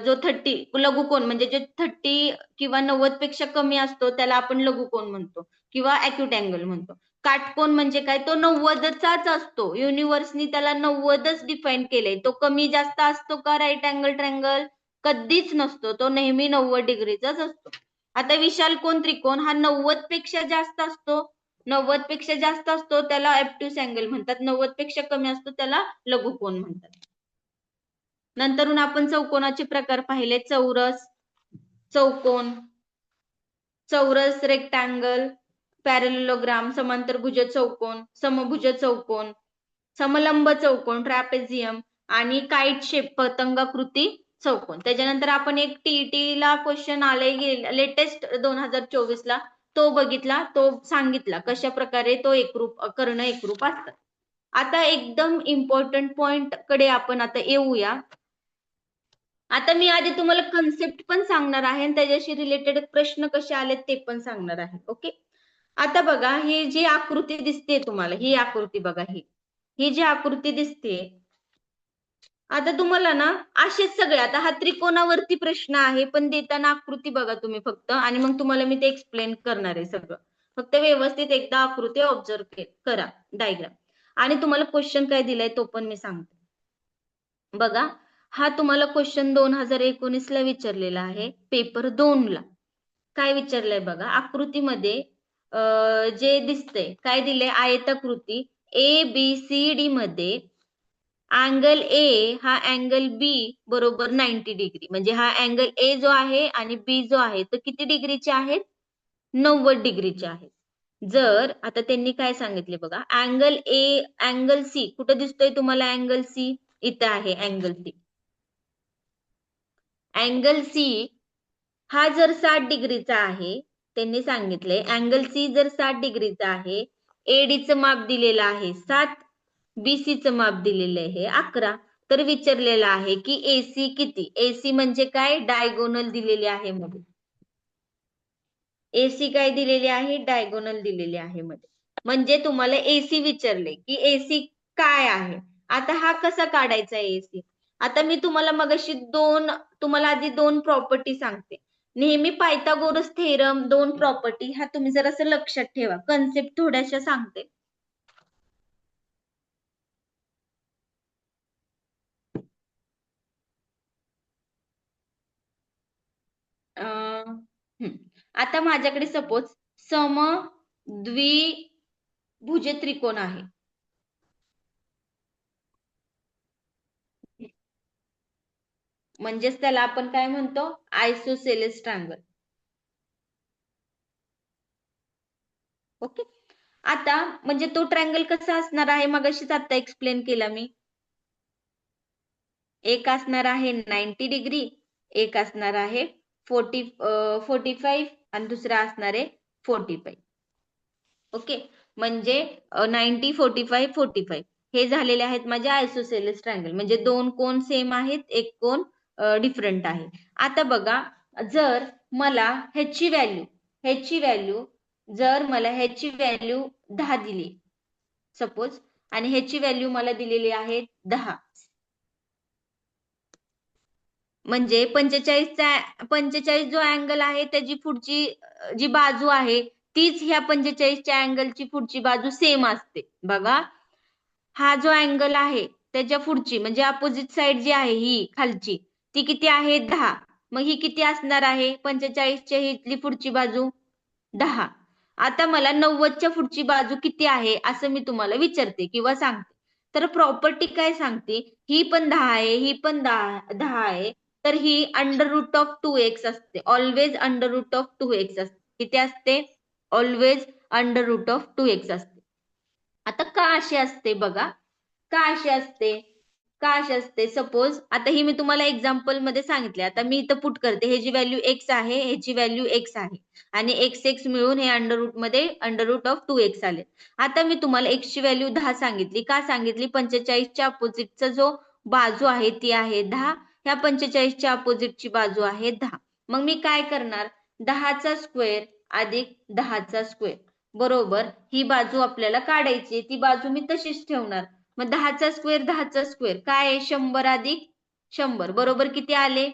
A: जो 30 लघुकोन म्हणजे जे 30 किंवा 90 पेक्षा कमी असतो त्याला आपण लघुकोन म्हणतो किंवा अॅक्यूट अँगल म्हणतो. काटकोन म्हणजे काय? तो 90चाच असतो. युनिव्हर्सनी त्याला 90च डिफाईन केलंय. तो कमी जास्त असतो का राईट अँगल ट्रायंगल? कधीच नसतो. तो नेहमी 90 डिग्रीचाच असतो. आता विशाल कोन त्रिकोण हा 90 पेक्षा जास्त असतो. 90 पेक्षा जास्त असतो त्याला ऑब्ट्यूस अँगल म्हणतात. 90 पेक्षा कमी असतो त्याला लघुकोन म्हणतात. नंतरून आपण चौकोनाचे प्रकार पाहिले. चौरस, चौकोन, चौरस, रेक्टँगल, पॅरलेलोग्राम, समांतरभुज चौकोन, समभुज चौकोन, समलंब चौकोन, ट्रॅपेझियम आणि काइट शेप पतंगाकृती चौकोन. त्याच्यानंतर आपण एक टीईटी ला क्वेश्चन आले लेटेस्ट 2024 ला तो बघितला, तो सांगितला कशा प्रकारे तो एकरूप कर्ण एकरूप असतात. आता एकदम इम्पॉर्टंट पॉइंट कडे आपण आता येऊया. आता मी आधी तुम्हाला कन्सेप्ट पण सांगणार आहे आणि त्याच्याशी रिलेटेड प्रश्न कसे आलेत ते पण सांगणार आहे. ओके. आता बघा ही जी आकृती दिसते तुम्हाला, ही आकृती बघा, ही जी आकृती दिसते, आता तुम्हाला ना असेच सगळे, आता हा त्रिकोणावरती प्रश्न आहे पण देताना आकृती बघा तुम्ही फक्त आणि मग तुम्हाला मी ते एक्सप्लेन करणार आहे सगळं. फक्त व्यवस्थित एकदा आकृती ऑब्झर्व करा, डायग्राम. आणि तुम्हाला क्वेश्चन काय दिलाय तो पण मी सांगते. बघा हा तुम्हाला क्वेश्चन 2019 ला विचारलेला आहे, पेपर 2 ला. काय विचारलंय बघा, आकृतीमध्ये जे दिसतंय काय दिलंय? आयताकृती ABCD मध्ये अँगल A हा अँगल B बरोबर 90 डिग्री. म्हणजे हा अँगल A जो आहे आणि B जो आहे तो किती डिग्रीचे आहेत? 90 डिग्रीचे आहेत. जर आता त्यांनी काय सांगितले बघा, अँगल A, अँगल C कुठे दिसतोय तुम्हाला? अँगल C इथं आहे. अँगल C, अँगल C हा जर 60 डिग्रीचा आहे, त्यांनी सांगितले अँगल C जर 60 डिग्रीचा आहे, AD चं माप दिलेलं आहे 7, BC चं माप दिलेलं आहे 11, तर विचारलेलं आहे की AC किती? AC म्हणजे काय? डायगोनल दिलेली आहे मध्ये. AC काय दिलेली आहे? डायगोनल दिलेली आहे मध्ये. म्हणजे तुम्हाला AC विचारले की AC काय आहे. आता हा कसा काढायचा AC? आता मी तुम्हाला मगाशी तुम्हाला आधी दोन प्रॉपर्टी सांगते. नेहमी पायथागोरस थेरम, दोन प्रॉपर्टी ह्या तुम्ही जरासं लक्षात ठेवा. कन्सेप्ट थोड्याशा सांगते. आता माझ्याकडे सपोज समद्विभुज त्रिकोण आहे. म्हणजेच त्याला आपण काय म्हणतो? Isosceles triangle. ओके. आता म्हणजे तो ट्रायंगल कसा असणार आहे मगाशीच आता एक्सप्लेन केला मी. एक असणार आहे 90 डिग्री, एक असणार आहे 45 आणि दुसरा असणार आहे 45. ओके. म्हणजे 90, 45, 45 हे झालेले आहेत माझे आयसोसेलेस ट्रायंगल. म्हणजे दोन कोन सेम आहेत, एक कोन डिफरंट आहे. आता बघा, जर मला ह्याची व्हॅल्यू जर मला ह्याची व्हॅल्यू 10 दिली, सपोज आणि ह्याची व्हॅल्यू मला दिलेली आहे 10. म्हणजे 45 जो अँगल आहे त्याची पुढची जी बाजू आहे तीच ह्या 45च्या अँगलची पुढची बाजू सेम असते. बघा, हा जो अँगल आहे त्याच्या पुढची म्हणजे अपोजिट साइड जी आहे ही खालची ती किती आहे 10. मग ही किती असणार आहे 45च्या इथली पुढची बाजू 10. आता मला 90च्या पुढची बाजू किती आहे असं मी तुम्हाला विचारते किंवा सांगते. तर प्रॉपर्टी काय सांगते, ही पण 10 आहे, ही पण 10 आहे, तर ही अंडर रूट ऑफ 2x असते. Always under root of 2x असते. किती असते? Always under root of 2x असते. आता का अशी असते बघा, का अशी असते सपोज आता ही मी तुम्हाला एक्झाम्पल मध्ये सांगितले. आता मी इथं पुट करते, हे जी व्हॅल्यू x आहे ह्याची व्हॅल्यू x आहे आणि x मिळून हे अंडर रूट मध्ये अंडर रूट ऑफ 2x आले. आता मी तुम्हाला x ची व्हॅल्यू 10 सांगितली. का सांगितली? 45च्या अपोजिटचा जो बाजू आहे ती आहे 10. ह्या 45च्या अपोजिटची बाजू आहे 10. मग मी काय करणार, 10चा स्क्वेअर अधिक 10चा स्क्वेअर बरोबर ही बाजू आपल्याला काढायची. ती बाजू मी तशीच ठेवणार. मग 10चा स्क्वेअर काय आहे 100 अधिक 100 बरोबर किती आले?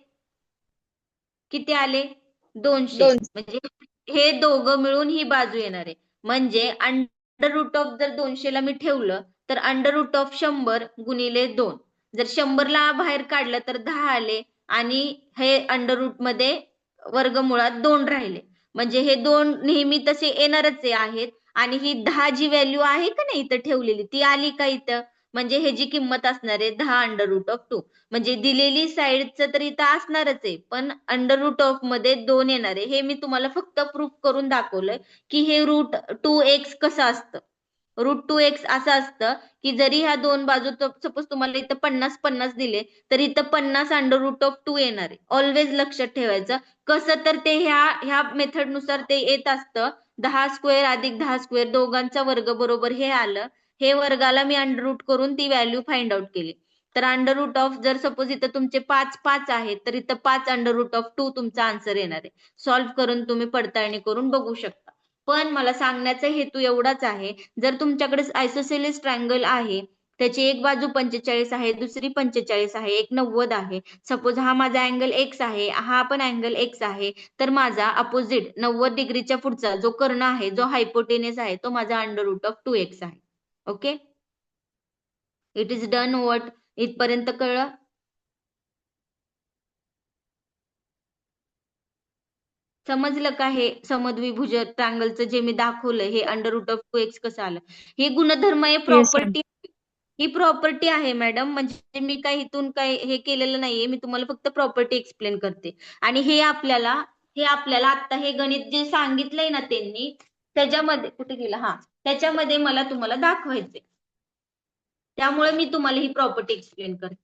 A: 200. म्हणजे हे दोघं मिळून ही बाजू येणार आहे. म्हणजे अंडर रूट ऑफ जर 200 ला मी ठेवलं तर अंडर रूट ऑफ 100 गुणिले 2. जर 100 ला बाहेर काढलं तर 10 आले आणि हे अंडर रूट मध्ये वर्गमुळात 2 राहिले. म्हणजे हे 2 नेहमी तसे येणारच आहेत आणि ही 10 जी व्हॅल्यू आहे का नाही इथं ठेवलेली ती आली का इथं? म्हणजे हे जी किंमत असणार आहे 10 अंडर रूट ऑफ 2. म्हणजे दिलेली साइडचं तर इथं असणारच आहे पण अंडर रूट ऑफ मध्ये 2 येणार आहे. हे मी तुम्हाला फक्त प्रूफ करून दाखवलंय की हे रूट 2x कसं असतं. रूट 2x असं असतं की जरी ह्या दोन बाजू सपोज तुम्हाला इथं 50-50 दिले तर इथं 50 अंडर रूट ऑफ 2 येणार आहे. ऑलवेज लक्षात ठेवायचं. कसं तर ते ह्या मेथड नुसार ते येत असतं. 10 स्क्वेअर अधिक 10 स्क्वेअर दोघांचा वर्ग बरोबर हे आलं. हे वर्गाला मी अंडर रूट करून ती व्हॅल्यू फाइंड आउट केली. तर अंडर रूट ऑफ जर सपोज इथं तुमचे 5 आहेत तर इथं 5 अंडर रूट ऑफ 2 तुमचा आन्सर येणार आहे. सॉल्व्ह करून तुम्ही पडताळणी करून बघू शकता. पण मला सांगण्याचा हेतू एवढाच आहे, जर तुमच्याकडे आयसोसेलेस ट्रायंगल आहे त्याची एक बाजू 45 आहे, दुसरी 45 आहे, एक 90 आहे. सपोज हा माझा अँगल x आहे, हा पण अँगल x आहे, तर माझा अपोजिट 90 डिग्रीच्या पुढचा जो कर्ण आहे, जो हायपोटेनस आहे, तो माझा अंडर रूट ऑफ 2x आहे. Okay, it is done. What इथपर्यंत कळलं? समजलं का? हे समद्विभुज ट्रायंगलचं जे मी दाखवलंय हे अंडर रूट ऑफ 2x कसं आलं, हे गुणधर्म आहे, प्रॉपर्टी. ही प्रॉपर्टी आहे मॅडम. म्हणजे मी काही इथून काही हे केलेलं नाहीये, मी तुम्हाला फक्त प्रॉपर्टी एक्सप्लेन करते. आणि हे आपल्याला आता हे गणित जे सांगितलंय ना त्यांनी त्याच्यामध्ये कुठे गेलं, हा त्याच्यामध्ये मला तुम्हाला दाखवायचे. त्यामुळे मी तुम्हाला ही प्रॉपर्टी एक्सप्लेन करते.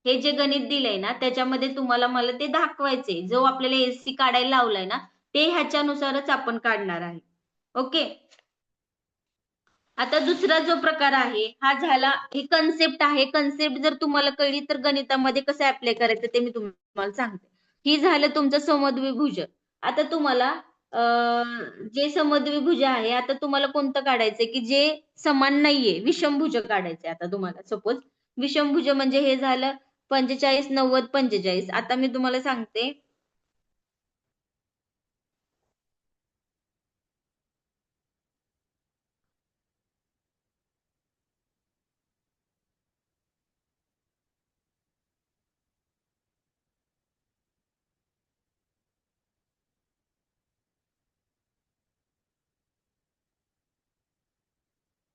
A: हे जे गणित दिलंय ना त्याच्यामध्ये तुम्हाला मला ते दाखवायचे. जो आपल्याला एससी काढायला लावलाय ना ते ह्याच्यानुसारच आपण काढणार आहे. ओके, आता दुसरा जो प्रकार आहे हा झाला, ही कन्सेप्ट आहे. कन्सेप्ट जर तुम्हाला कळली तर गणितामध्ये कसं अप्लाय करायचं ते मी तुम्हाला सांगते. ही झालं तुमचं समद्विभुज. आता तुम्हाला जे समद्विभुज आहे आता तुम्हाला कोणतं काढायचंय की जे समान नाहीये, विषमभुज काढायचंय. आता तुम्हाला सपोज विषमभुज म्हणजे हे झालं 45 90 45. आता मी तुम्हाला सांगते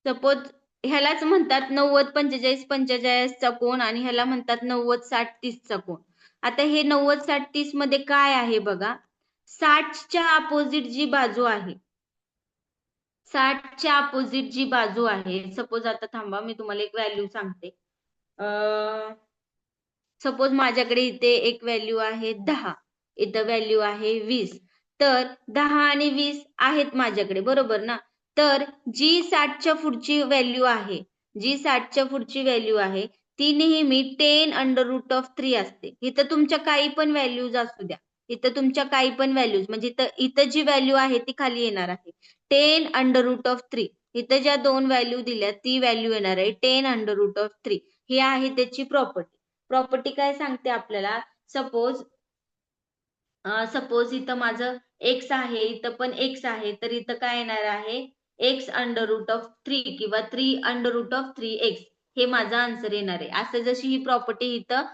A: सपोज ह्यालाच म्हणतात 90 45 45 चा कोण आणि ह्याला म्हणतात 90 60 30 चा कोण. आता हे 90 60 30 मध्ये काय आहे बघा, 60च्या अपोजिट जी बाजू आहे, 60च्या अपोजिट जी बाजू आहे, सपोज आता थांबा मी तुम्हाला एक व्हॅल्यू सांगते. सपोज माझ्याकडे इथे एक व्हॅल्यू आहे 10, इथं व्हॅल्यू आहे 20. तर 10 आणि 20 आहेत माझ्याकडे बरोबर ना. तर जी 60च्या पुढची व्हॅल्यू आहे, ती नेहमी 10 अंडर रूट ऑफ 3 असते. इथं तुमच्या काही पण व्हॅल्यूज असू द्या, म्हणजे इथं जी व्हॅल्यू आहे ती खाली येणार आहे 10 अंडर रूट ऑफ 3. इथं ज्या दोन व्हॅल्यू दिल्या ती व्हॅल्यू येणार आहे 10√3. ही आहे त्याची प्रॉपर्टी. प्रॉपर्टी काय सांगते आपल्याला? सपोज इथं माझं x आहे, इथं पण x आहे, तर इथं काय येणार आहे? x√3 किंवा 3√3x हे माझं आन्सर येणार आहे. असं जशी ही प्रॉपर्टी इथं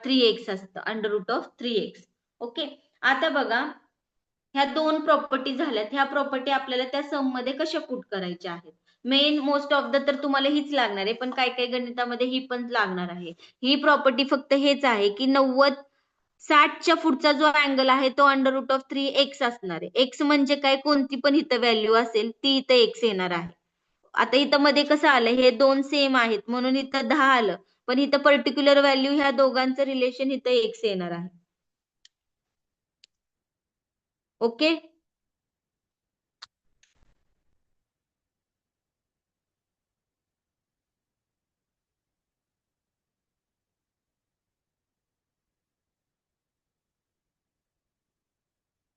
A: 3x असतं, √3x. ओके. आता बघा, ह्या दोन प्रॉपर्टी झाल्यात. ह्या प्रॉपर्टी आपल्याला त्या सम मध्ये कशा पुट करायच्या आहेत? मेन मोस्ट ऑफ द तर तुम्हाला हीच लागणार आहे, पण काही काही गणितामध्ये ही पण लागणार आहे. ही प्रॉपर्टी फक्त हेच आहे की 60च्या पुढचा जो अँगल आहे तो √3x असणार आहे. x म्हणजे काय? कोणती पण इथं व्हॅल्यू असेल ती इथं x येणार आहे. आता इथं मध्ये कसं आलं? हे दोन सेम आहेत म्हणून इथं 10 आलं, पण इथं पर्टिक्युलर व्हॅल्यू ह्या दोघांचं रिलेशन इथं x येणार आहे. ओके.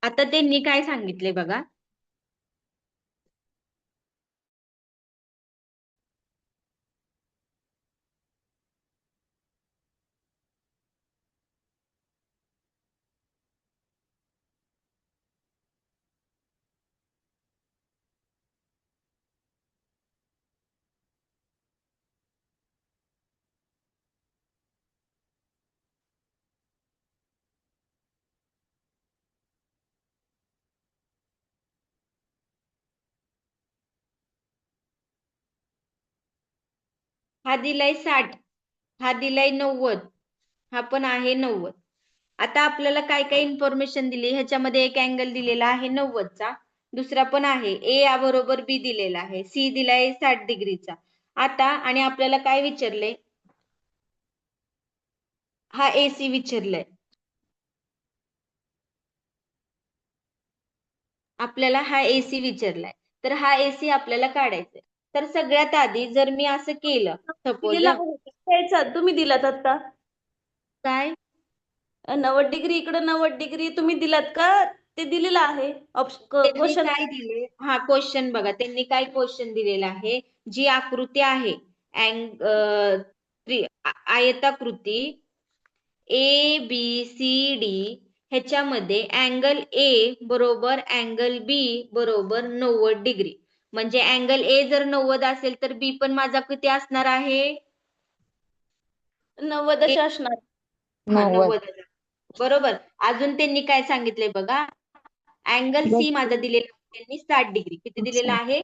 A: आता त्यांनी काय सांगितले बघा. हा दिलाय 60, हा दिलाय 90, हा पण आहे 90. आता आपल्याला काय काय इन्फॉर्मेशन दिली? ह्याच्यामध्ये एक अँगल दिलेला आहे 90चा, दुसरा पण आहे ए बरोबर बी दिलेला आहे, सी दिलाय 60 डिग्रीचा. आता आणि आपल्याला काय विचारले? हा AC विचारलाय आपल्याला, हा AC विचारलाय. तर हा AC आपल्याला काढायचा. तर सगळ्यात आधी जर मी असं केलं, सपोज
F: दिलेला आहे का? त्याचा तुम्ही दिलात आता
A: काय
F: 90 डिग्री, इकडे 90 डिग्री तुम्ही दिलात का? ते दिलेलं आहे
A: त्यांनी
F: क्वेश्चन.
A: काय दिले? हा क्वेश्चन बघा, त्यांनी काय क्वेश्चन दिलेला आहे? जी आकृती आहे आयताकृती ABCD, ह्याच्यामध्ये अँगल A बरोबर अँगल B बरोबर 90 डिग्री. म्हणजे अँगल A जर 90 असेल तर B पण माझा किती असणार आहे?
F: 90 असणार.
A: हा 90. बरोबर. अजून त्यांनी काय सांगितलंय बघा, अँगल C माझा दिलेला आहे त्यांनी 60 डिग्री. किती दिलेला आहे?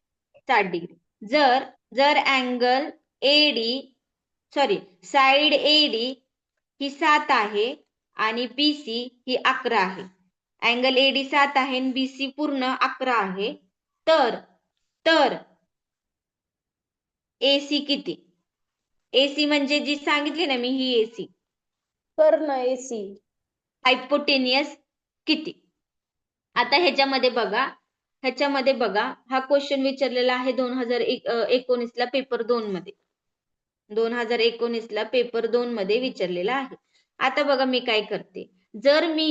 A: 60 डिग्री. जर जर अँगल AD साइड AD ही 7 आहे आणि BC ही 11 आहे. अँगल AD 7 आहे आणि BC पूर्ण 11 आहे. तर AC किती? AC म्हणजे जी सांगितली ना मी, ही AC
F: कर्ण AC.
A: हायपोटेनियस किती? आता ह्याच्यामध्ये बघा, हा क्वेश्चन विचारलेला आहे 2019 ला पेपर 2 मध्ये. 2019 ला पेपर 2 मध्ये विचारलेला आहे. आता बघा मी काय करते, जर मी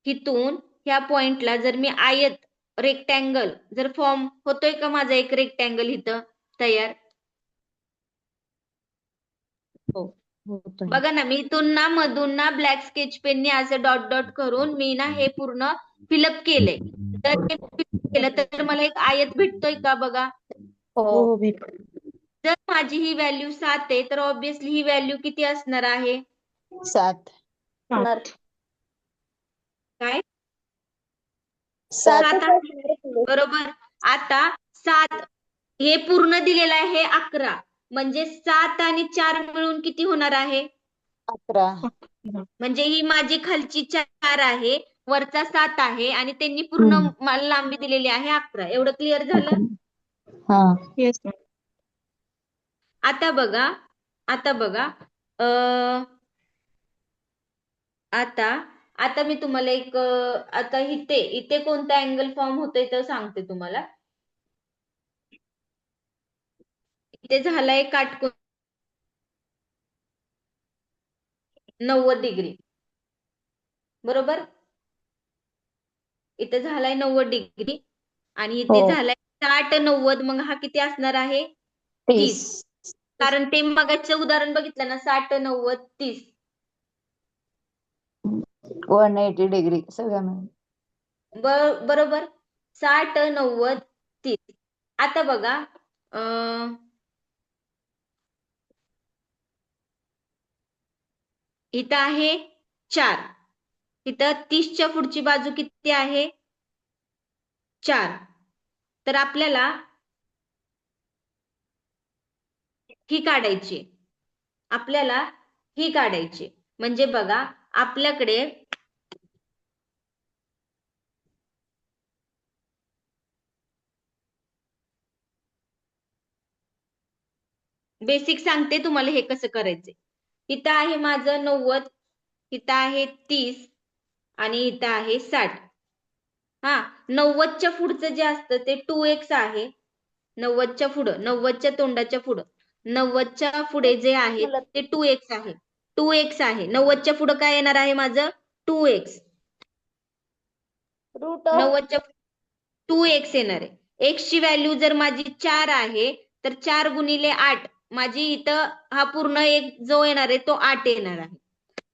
A: इथून ह्या पॉइंटला जर मी आयत रेक्टँगल जर फॉर्म होतोय का माझा एक रेक्टँगल इथं तयार? बघा ना, मी इथून ना मधून ना ब्लॅक स्केच पेनने असं डॉट डॉट करून मी ना हे पूर्ण फिलअप केलंय. जर हे fill केलं तर मला एक आयत भेटतोय का बघा?
B: हो.
A: जर माझी ही व्हॅल्यू 7 आहे तर ऑब्विसली ही व्हॅल्यू किती असणार आहे?
B: 7.
A: काय?
F: 7
A: 7 आहे. बरोबर. आता 7 हे पूर्ण दिलेलं आहे, हे 11. म्हणजे 7 आणि 4 मिळून किती होणार आहे?
B: 11.
A: म्हणजे ही माझी खालची 4 आहे, वरचा 7 आहे आणि त्यांनी पूर्ण मला लांबी दिलेली आहे 11. एवढं क्लिअर झालं? आता बघा आता मी तुम्हाला एक आता इथे कोणता अँगल फॉर्म होतोय तर सांगते तुम्हाला. इथे झालाय काटकोन 90 डिग्री. बरोबर. इथे झालाय 90 डिग्री आणि इथे झालाय 60 90 मग हा किती असणार आहे 30 कारण ते मगाचं उदाहरण बघितलं ना 60 90 30
G: 180 डिग्री सगळ्या मिळून.
A: बरोबर 60 90 30 आता बघा इथं आहे 4 इथं 30च्या पुढची बाजू किती आहे 4 तर आपल्याला ही काढायची म्हणजे बघा आपल्याकडे बेसिक सांगते तुम्हाला हे कसं करायचंय इथं आहे माझं 90 इथं आहे 30 आणि इथं आहे 60 हा 90च्या पुढचं जे असतं ते 2x आहे 90च्या पुढं 90च्या तोंडाच्या पुढं 90च्या पुढे जे आहे ते 2x आहे 90च्या पुढं काय येणार आहे माझं 2x
F: रूट ऑफ
A: 90च्या 2x येणार आहे x ची व्हॅल्यू जर माझी 4 आहे तर 4 गुणिले 8 माझी इथं हा पूर्ण एक जो येणार आहे तो 8 येणार आहे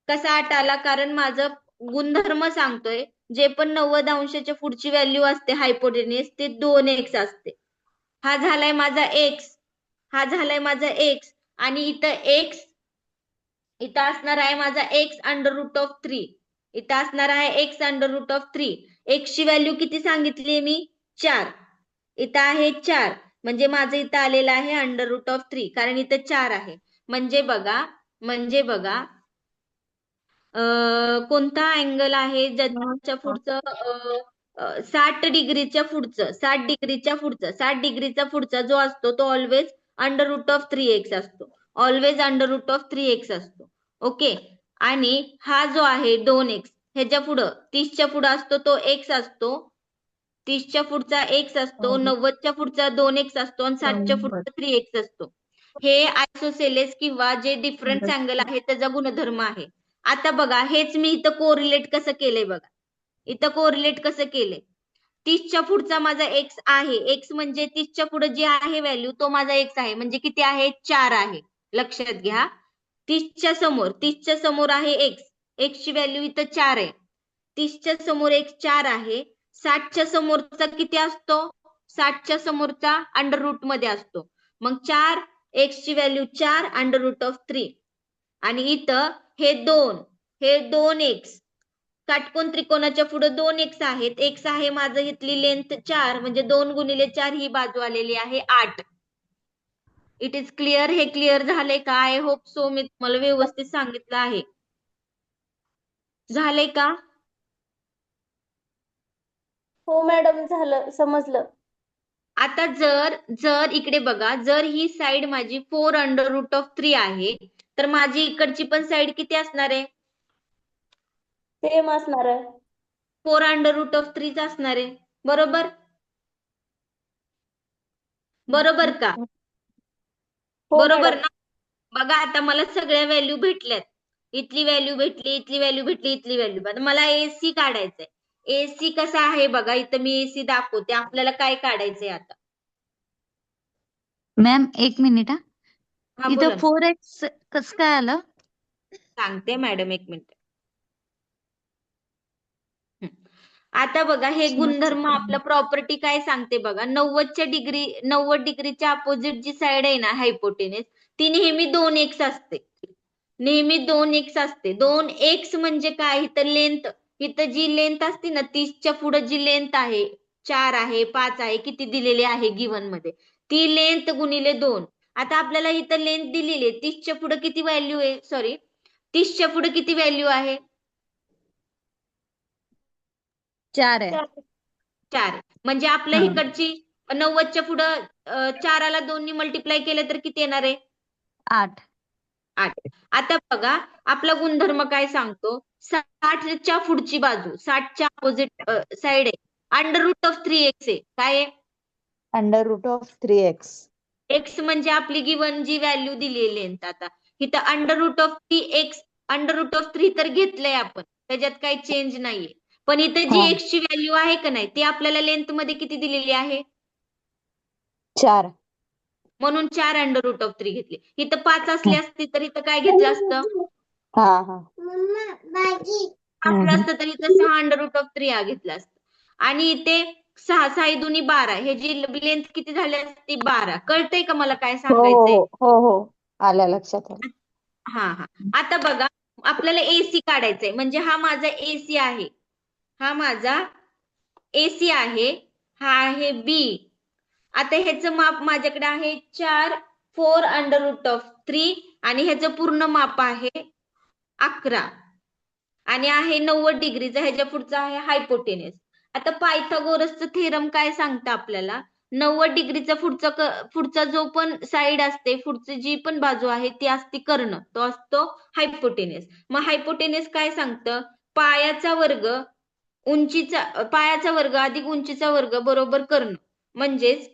A: कसा 8 आला कारण माझं गुणधर्म सांगतोय जे पण 90 अंशाच्या पुढची व्हॅल्यू असते हायपोटेनियस ते 2x असते हा झालाय माझा x आणि इथं असणार आहे माझा x अंडर रूट ऑफ 3 इथं असणार आहे x under root of 3 x ची व्हॅल्यू किती सांगितली मी 4 इथं आहे 4 म्हणजे माझं इथं आलेलं आहे अंडर रूट ऑफ 3 कारण इथं 4 आहे म्हणजे बघा कोणता अँगल आहे ज्याच्या पुढचं 60 डिग्रीच्या पुढचा जो असतो तो always under root of 3x असतो ओके आणि हा जो आहे 2x ह्याच्या पुढं 30च्या पुढं असतो तो x असतो 30च्या पुढचा x असतो 90च्या पुढचा 2x असतो आणि 60च्या पुढचा 3x असतो हे आयसोसेलेस किंवा जे डिफरन्स अँगल आहे त्याचा गुणधर्म आहे आता बघा हेच मी इथं कोरिलेट कसं केलंय बघा 30च्या पुढचा माझा x आहे x म्हणजे 30च्या पुढे जी आहे व्हॅल्यू तो माझा x आहे म्हणजे किती आहे 4 आहे लक्षात घ्या 30च्या समोर आहे x ची व्हॅल्यू इथं 4 आहे 30च्या समोर x 4 आहे 60च्या समोरचा किती असतो 60च्या समोरचा अंडर रूट मध्ये असतो मग 4 x ची व्हॅल्यू 4 अंडर रूट ऑफ 3 आणि इथं हे 2x काटकोन त्रिकोणाच्या पुढे 2x आहेत x आहे माझं इथली लेंथ 4 म्हणजे 2 गुणिले 4 ही बाजू आलेली आहे 8 इट इज क्लिअर हे क्लिअर झाले का आय होप सो मी तुम्हाला व्यवस्थित सांगितलं आहे झाले का
F: हो मॅडम झालं समजलं
A: आता जर इकडे बघा जर ही साइड माझी 4 अंडर रूट ऑफ 3 आहे तर माझी इकडची पण साइड किती असणार आहे
F: सेम असणार आहे
A: 4 अंडर रूट ऑफ 3 असणार आहे बरोबर का
F: हो
A: बरोबर
F: मॅडम.
A: ना बघा आता मला सगळ्या व्हॅल्यू भेटल्यात इथली व्हॅल्यू भेटली इथली व्हॅल्यू भेटली मला एसी काढायचंय एसी कसा आहे बघा इथं मी एसी दाखवते आपल्याला काय काढायचंय आता
D: मॅम 1 मिनिट
A: हा, बोला
D: इथं
A: ना.
D: 4x कसं काय आलं
A: सांगते मॅडम 1 मिनिट आता बघा हे गुणधर्म आपलं प्रॉपर्टी काय सांगते बघा 90 डिग्रीच्या अपोजिट जी साइड आहे ना हायपोटेनिस ती नेहमी 2x असते 2x म्हणजे काय इथं लेंथ इथं जी लेंथ असते ना 30च्या पुढे जी लेंथ आहे 4 आहे 5 आहे किती दिलेली आहे गिव्हन मध्ये ती लेंथ गुणिले 2 आता आपल्याला इथं लेंथ दिलेली आहे 30च्या पुढे किती व्हॅल्यू आहे 30च्या पुढे किती व्हॅल्यू आहे
D: 4 आहे
A: 4 म्हणजे आपल्या इकडची 90च्या पुढं 4ला 2 ने मल्टिप्लाय केलं तर किती येणार आहे
D: 8
A: आता बघा आपला गुणधर्म काय सांगतो 60च्या पुढची बाजू 60च्या अपोजिट साइड आहे अंडर रूट ऑफ 3x आहे काय आहे
G: under root of 3x
A: x म्हणजे आपली गिवन जी व्हॅल्यू दिली लेंथ आता इथं under root of 3x under root of 3 तर घेतलंय आपण त्याच्यात काही चेंज नाहीये पण इथं जी x ची व्हॅल्यू आहे का नाही ती आपल्याला लेंथ मध्ये किती दिलेली आहे
G: 4.
A: म्हणून 4 अंडर रूट ऑफ 3 घेतले. इथं 5 असली असती तर इथं काय घेतलं असतं?
G: हा हा
A: असलं असतं तर इथं 6 अंडर रूट ऑफ 3 घेतलं असतं. आणि इथे 6 6 दुनी 12, हे जी लेंथ किती झाली असती? 12. कळतंय का मला काय
G: हो
A: सांगायचंय?
G: हो हो हो आल्या लक्षात आलं.
A: हा. आता बघा, आपल्याला एसी काढायचंय, म्हणजे हा माझा एसी आहे, हा माझा एसी आहे, हा आहे बी. आता ह्याचं माप माझ्याकडे आहे 4 अंडर रूट ऑफ 3 आणि ह्याचं पूर्ण माप आहे 11 आणि आहे 90 डिग्रीचा. ह्याच्या पुढचा आहे हायपोटेनस. आता पायथागोरसचं थेरम काय सांगतं आपल्याला? 90 डिग्रीचा पुढचा जो पण साइड असते, पुढची जी पण बाजू आहे ती असते कर्ण, तो असतो हायपोटेनस. मग हायपोटेनस काय सांगतं? पायाचा वर्ग अधिक उंचीचा वर्ग बरोबर कर्ण, म्हणजेच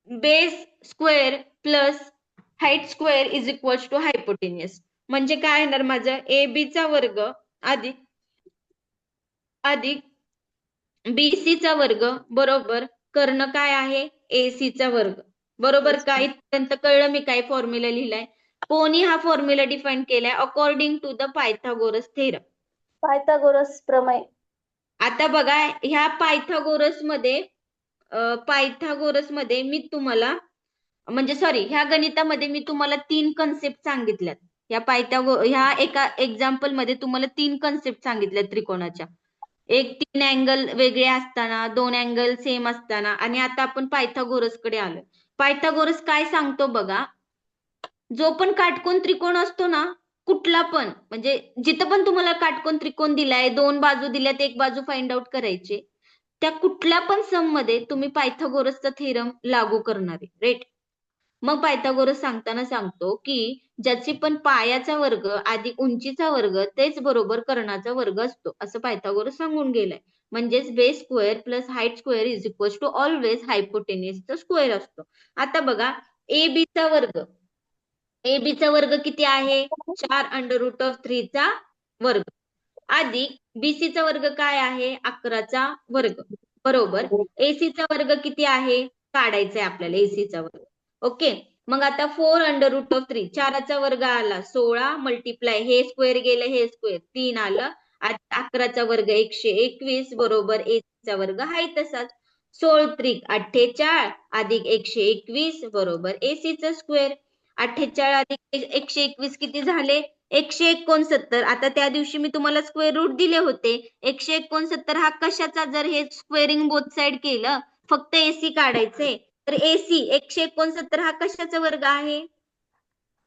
A: base square plus height square is equal to hypotenuse. म्हणजे काय येणार माझं? AB चा वर्ग अधिक BC चा वर्ग बरोबर कर्ण काय आहे? AC चा वर्ग. बरोबर का? इथपर्यंत कळलं मी काय फॉर्म्युला लिहिलाय? कोणी हा फॉर्म्युला डिफाईन केलाय? According to the Pythagoras theorem.
F: Pythagoras प्रमेय.
A: आता बघा, ह्या पायथागोरसमध्ये मी तुम्हाला, म्हणजे सॉरी, ह्या गणितामध्ये मी तुम्हाला 3 कन्सेप्ट सांगितल्यात. ह्या एका एक्झाम्पल मध्ये तुम्हाला 3 कन्सेप्ट सांगितल्यात त्रिकोणाच्या. एक 3 अँगल वेगळे असताना, 2 अँगल सेम असताना, आणि आता आपण पायथागोरसकडे आलो. पायथागोरस काय सांगतो बघा, जो पण काटकोन त्रिकोण असतो ना, कुठला पण, म्हणजे जिथं पण तुम्हाला काटकोन त्रिकोण दिलाय, 2 बाजू दिल्यात, 1 बाजू फाइंड आउट करायचे, त्या कुठल्या पण सम मध्ये तुम्ही पायथागोरसचा थेरम लागू करणार आहे. राईट? मग पायथागोरस सांगताना सांगतो की ज्याची पण पायाचा वर्ग अधिक उंचीचा वर्ग तेच बरोबर कर्णाचा वर्ग असतो, असं पायथागोरस सांगून गेलाय. म्हणजेच base square plus height square is equal to always हायपोटेनियसचा स्क्वेअर असतो. आता बघा, AB चा वर्ग किती आहे? 4 अंडर रूट ऑफ 3 चा वर्ग अधिक BC चा वर्ग काय आहे? 11 चा वर्ग बरोबर. AC चा वर्ग किती आहे? काढायचा आहे आपल्याला AC चा वर्ग. ओके, मग आता 4 अंडर रूट ऑफ 3, 4 चा वर्ग आला 16 मल्टिप्लाय हे स्क्वेअर गेलं, हे स्क्वेअर 3 आलं, 11 चा वर्ग 121 बरोबर AC चा वर्ग हाय तसाच. 16 त्रिक 48 अधिक 121 बरोबर AC चा स्क्वेअर. 48 अधिक 121 किती झाले? 169. आता त्या दिवशी मी तुम्हाला स्क्वेअर रूट दिले होते. 169 हा कशाचा? जर हे स्क्वेअरिंग बोथ साइड केलं, फक्त AC काढायचंय, तर AC 169 हा कशाचा वर्ग आहे?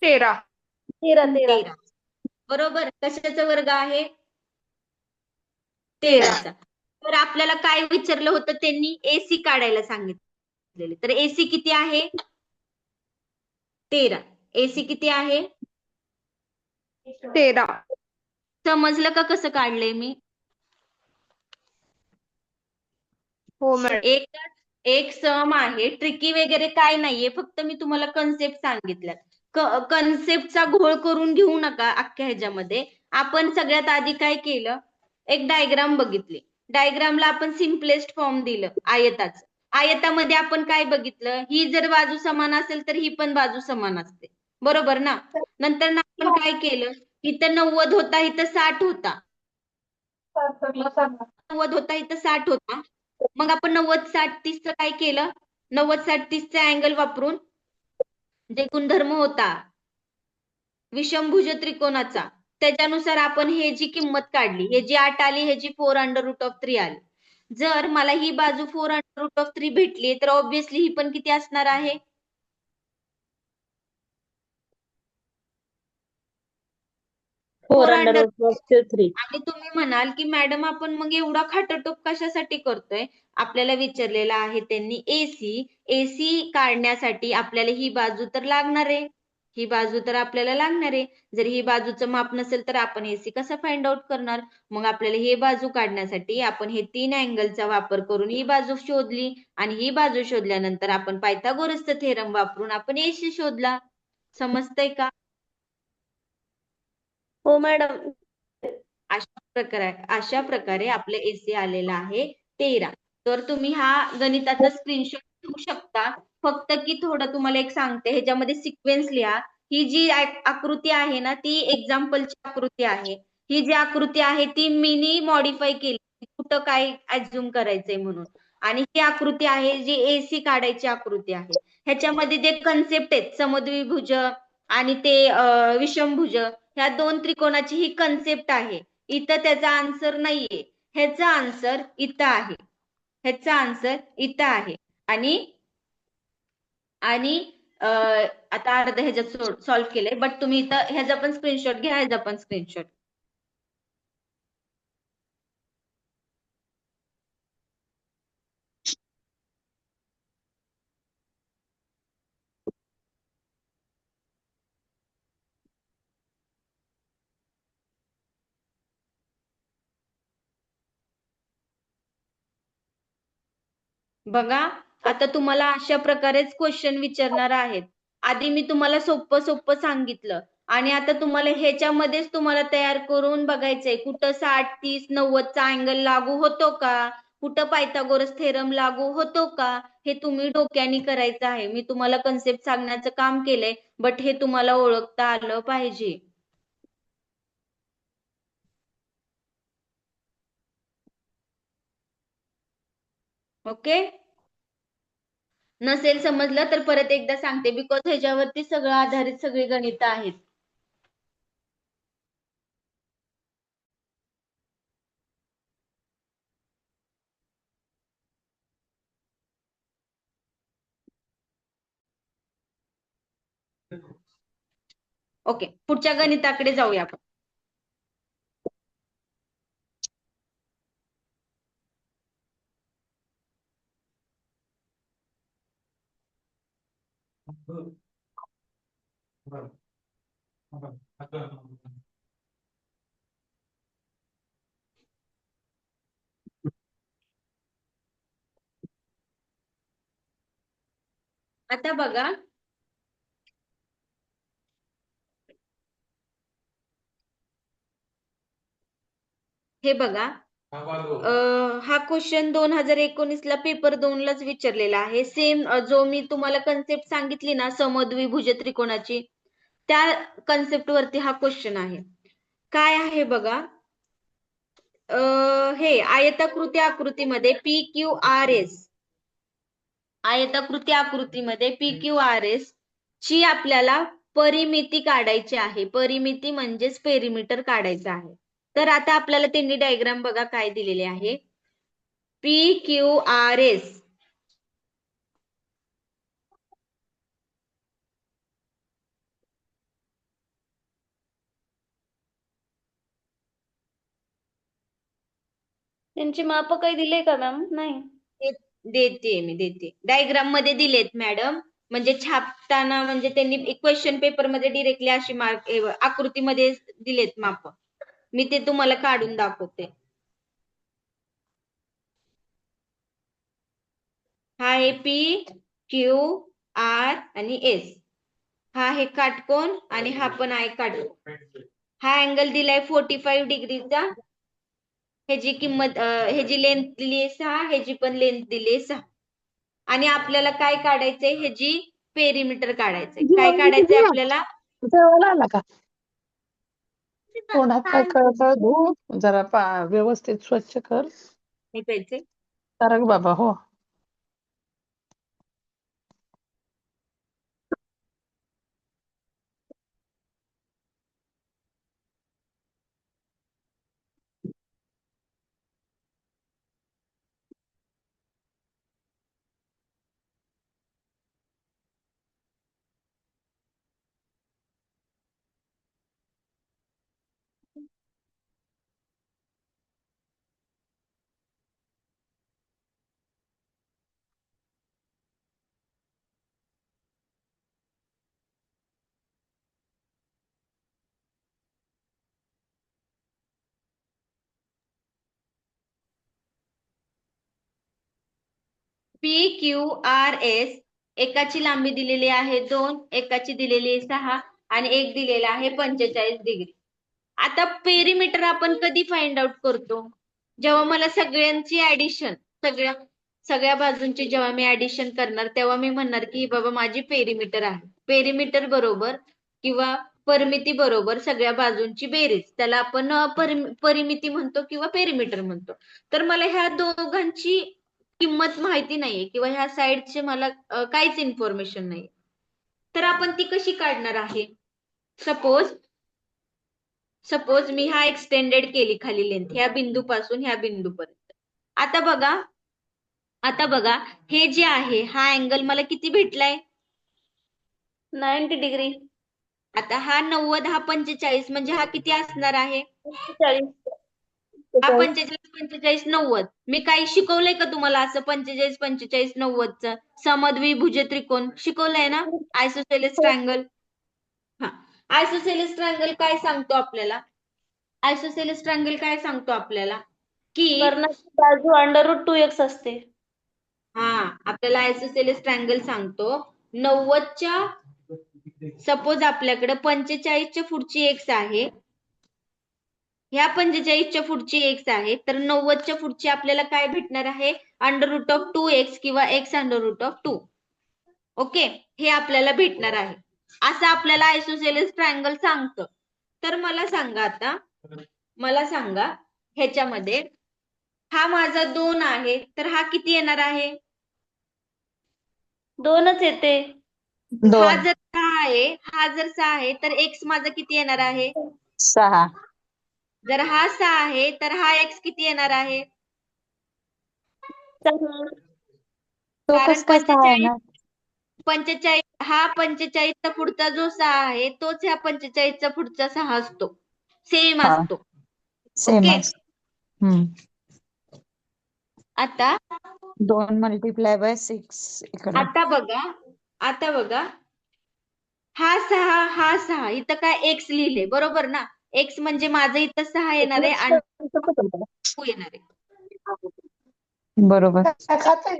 C: 13.
A: 13. बरोबर. कशाचा वर्ग आहे? 13चा. तर आपल्याला काय विचारलं होतं त्यांनी? AC काढायला सांगितलेले. तर AC किती आहे? 13. AC किती आहे?
C: 13.
A: समजलं का कसं काढलंय मी?
C: हो मॅडम.
A: एक सम आहे, ट्रिकी वगैरे काय नाहीये, फक्त मी तुम्हाला कन्सेप्ट सांगितल्यात. कन्सेप्टचा घोळ करून घेऊ नका अख्ख्या ह्याच्यामध्ये. आपण सगळ्यात आधी काय केलं? एक डायग्राम बघितली. डायग्रामला आपण सिम्पलेस्ट फॉर्म दिलं आयताचं. आयतामध्ये आपण काय बघितलं? ही जर बाजू समान असेल तर ही पण बाजू समान असते, बरोबर ना? नंतर आपण काय केलं? इथं 90 होता, इथं 60 होता. 90 होता, इथं 60 होता. मग आपण 90 60 30 चं काय केलं? 90 60 30 चा अँगल वापरून जे गुणधर्म होता विषमभुज त्रिकोणाचा, त्याच्यानुसार आपण हे जी किंमत काढली, हे जी 8 आली, हे जी 4 अंडर रूट ऑफ 3 आली. जर मला ही बाजू 4 अंडर रूट ऑफ 3 भेटली, तर ऑब्विसली ही पण किती असणार आहे? 4 अंडर रूट ऑफ 3. आणि तुम्ही म्हणाल की मॅडम आपण मग एवढा खाटाटोप कशासाठी करतोय? आपल्याला विचारलेला आहे त्यांनी AC काढण्यासाठी आपल्याला ही बाजू तर लागणार आहे, ही बाजू तर आपल्याला लागणार आहे. जर ही बाजूचं माप नसेल तर आपण AC कसं फाइंड आउट करणार? मग आपल्याला ही बाजू काढण्यासाठी आपण हे 3 अँगलचा वापर करून ही बाजू शोधली, आणि ही बाजू शोधल्यानंतर आपण पायथागोरसचा थेरम वापरून आपण AC शोधला. समजतंय का?
F: हो मॅडम.
A: अशा प्रकारे आपलं AC आलेलं आहे 13. तर तुम्ही हा गणिताचा स्क्रीनशॉट घेऊ शकता फक्त की थोडं तुम्हाला एक सांगते, ह्याच्यामध्ये सिक्वेन्स लिहा. ही जी आकृती आहे ना ती एक्झाम्पलची आकृती आहे. ही जी आकृती आहे ती मिनी मॉडिफाय केली, कुठं काय ऍझ्युम करायचंय म्हणून. आणि ही आकृती आहे जी AC काढायची आकृती आहे. ह्याच्यामध्ये जे कन्सेप्ट आहेत समद्विभुज आणि ते विषमभुज, ह्या 2 त्रिकोणाची ही कन्सेप्ट आहे. इथं त्याचा आन्सर नाहीये, ह्याचा आन्सर इथं आहे. ह्याचा आन्सर इथं आहे. आणि आणि आता अर्ध ह्याच्यात सॉल्व्ह केलंय, बट तुम्ही इथं ह्याचा पण स्क्रीनशॉट घ्या, ह्याचा पण स्क्रीनशॉट. बघा, आता तुम्हाला अशा प्रकारेच क्वेश्चन विचारणार आहेत. आधी मी तुम्हाला सोपं सोपं सांगितलं आणि आता तुम्हाला ह्याच्यामध्येच तुम्हाला तयार करून बघायचंय कुठं 60, 30, 90चा अँगल लागू होतो का, कुठं पायथागोरस थेरम लागू होतो का, हे तुम्ही डोक्याने करायचं आहे. मी तुम्हाला कन्सेप्ट सांगण्याचं काम केलंय, बट हे तुम्हाला ओळखता आलं पाहिजे. ओके. नसेल समजलं तर परत एकदा सांगते, बिकॉज ह्याच्यावरती सगळं आधारित सगळी गणितं आहेत. ओके, पुढच्या गणिताकडे जाऊया आपण. आता बघा, हे बघा, हा क्वेश्चन 2019 ला पेपर 2 लाच विचारलेला आहे. सेम जो मी तुम्हाला कन्सेप्ट सांगितली ना समद्विभुज त्रिकोणाची, त्या कन्सेप्ट वरती हा क्वेश्चन आहे. काय आहे बघा, हे आयताकृती आकृतीमध्ये PQRS, आयताकृती आकृतीमध्ये PQRS ची आपल्याला परिमिती काढायची आहे. परिमिती म्हणजेच पेरिमीटर काढायचं आहे. तर आता आपल्याला त्यांनी डायग्राम बघा काय दिलेले आहे. PQRS
F: त्यांची माप काही दिले का मॅम? नाही.
A: देते डायग्राम मध्ये दिलेत मॅडम. म्हणजे छापताना म्हणजे त्यांनी क्वेश्चन पेपर मध्ये डिरेक्टली अशी मार्क आकृतीमध्ये दिलेत माप. मी ते तुम्हाला काढून दाखवते. हा आहे PQR आणि S. हा आहे काटकोन आणि हा पण आहे काटकोन. हा अँगल दिलाय 45 डिग्रीचा. ह्याची किंमत ह्याची लेंथ दिली 6, ह्याची पण लेंथ दिली 6. आणि आपल्याला काय काढायचंय, ह्याची पेरिमीटर काढायचंय. काय काढायचंय आपल्याला?
G: जेवायला आला का? तोंडात काय कळतं धू जरा व्यवस्थित स्वच्छ कर.
A: हे प्यायचंय.
G: सरक बाबा. हो.
A: PQRS एकाची लांबी दिलेली आहे 2, एकाची दिलेली आहे 6 आणि एक दिलेला आहे 45 डिग्री. आता पेरिमीटर आपण कधी फाइंड आउट करतो? जेव्हा मला सगळ्यांची ऍडिशन, सगळ्या बाजूंची जेव्हा मी ऍडिशन करणार तेव्हा मी म्हणणार की बाबा माझी पेरिमीटर आहे. पेरिमीटर बरोबर किंवा परिमिती बरोबर सगळ्या बाजूंची बेरीज, त्याला आपण परिमिती म्हणतो किंवा पेरिमीटर म्हणतो. तर मला ह्या दोघांची किंमत माहिती नाहीये किंवा ह्या साईडचे मला काहीच इन्फॉर्मेशन नाही, तर आपण ती कशी काढणार आहे? सपोज मी हा एक्सटेंडेड केली खाली लेंथ ह्या बिंदूपासून ह्या बिंदूपर्यंत. आता बघा हे जे आहे हा अँगल मला किती भेटलाय?
F: 90 डिग्री.
A: आता हा 90 हा 45 म्हणजे हा किती असणार आहे?
F: 40.
A: हा 45 90. मी काही शिकवलंय का तुम्हाला असं 45 45 90च समद्विभुज त्रिकोण शिकवलंय ना? Isosceles triangle. हा, आयसोसेलेस ट्रायंगल काय सांगतो आपल्याला? आयसोसेलेस ट्रायंगल काय सांगतो आपल्याला की
F: कर्णाची बाजू √2x असते.
A: हा, आपल्याला आयसोसेलेस ट्रायंगल सांगतो 90च्या सपोज आपल्याकडे 45च्या पुढची एक्स आहे, ह्या 45च्या पुढची एक्स आहे, तर 90च्या पुढची आपल्याला काय भेटणार आहे? √2x किंवा x√2. ओके, हे आपल्याला भेटणार आहे. असं आपल्याला आयसोसेलेस ट्रायंगल सांगतं. तर मला सांगा ह्याच्यामध्ये हा माझा 2 आहे, तर हा किती येणार आहे?
F: 2च येते.
A: हा जर 6 आहे तर एक्स माझा किती येणार आहे?
B: 6.
A: जर हा 6 आहे तर हा एक्स किती येणार आहे? कारण 45चा पुढचा जो 6 आहे तोच ह्या 45चा पुढचा 6 असतो, सेम असतो. ओके, आता
D: 2 मल्टिप्लाय बाय 6 इकडे.
A: आता बघा हा 6 इथं काय एक्स लिहिले बरोबर ना? एक्स म्हणजे माझं इथं 6 येणार आहे आणि 2 येणार आहे.
D: बरोबर.
G: काय खाताय?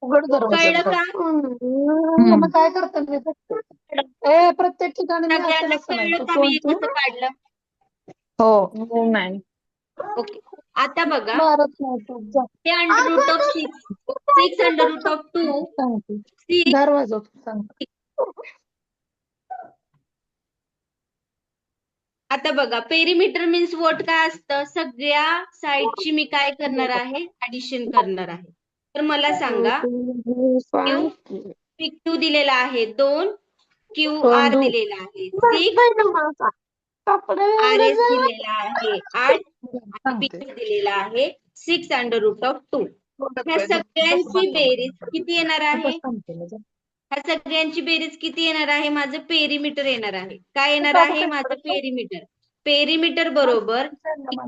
G: उघड दरवाजा.
A: कळलं का?
G: मग काय करता मी बघते. प्रत्येक ठिकाणी मी
A: सगळ्यांना
G: असं नाही.
A: कळलं का मी हे कसं काढलं?
B: हो मॅम.
A: ओके, आता बघा
G: मारत नाही तू. जा.
A: हे √6 √2
G: सांगते.
A: 6.
G: दरवाजा सांगते.
A: आता बघा पेरिमीटर मीन्स व्हॉट काय असतं? सगळ्या साईडची मी काय करणार आहे? ऍडिशन करणार आहे. तर मला सांगा Q दिलेला आहे 2, QR दिलेला आहे 6, RS दिलेला आहे 8 आणि PS दिलेला आहे 6√2. ह्या सगळ्यांची बेरीज किती येणार आहे? ह्या सगळ्यांची बेरीज किती येणार आहे? माझं पेरिमीटर येणार आहे. काय येणार आहे? माझं पेरिमीटर. पेरिमीटर बरोबर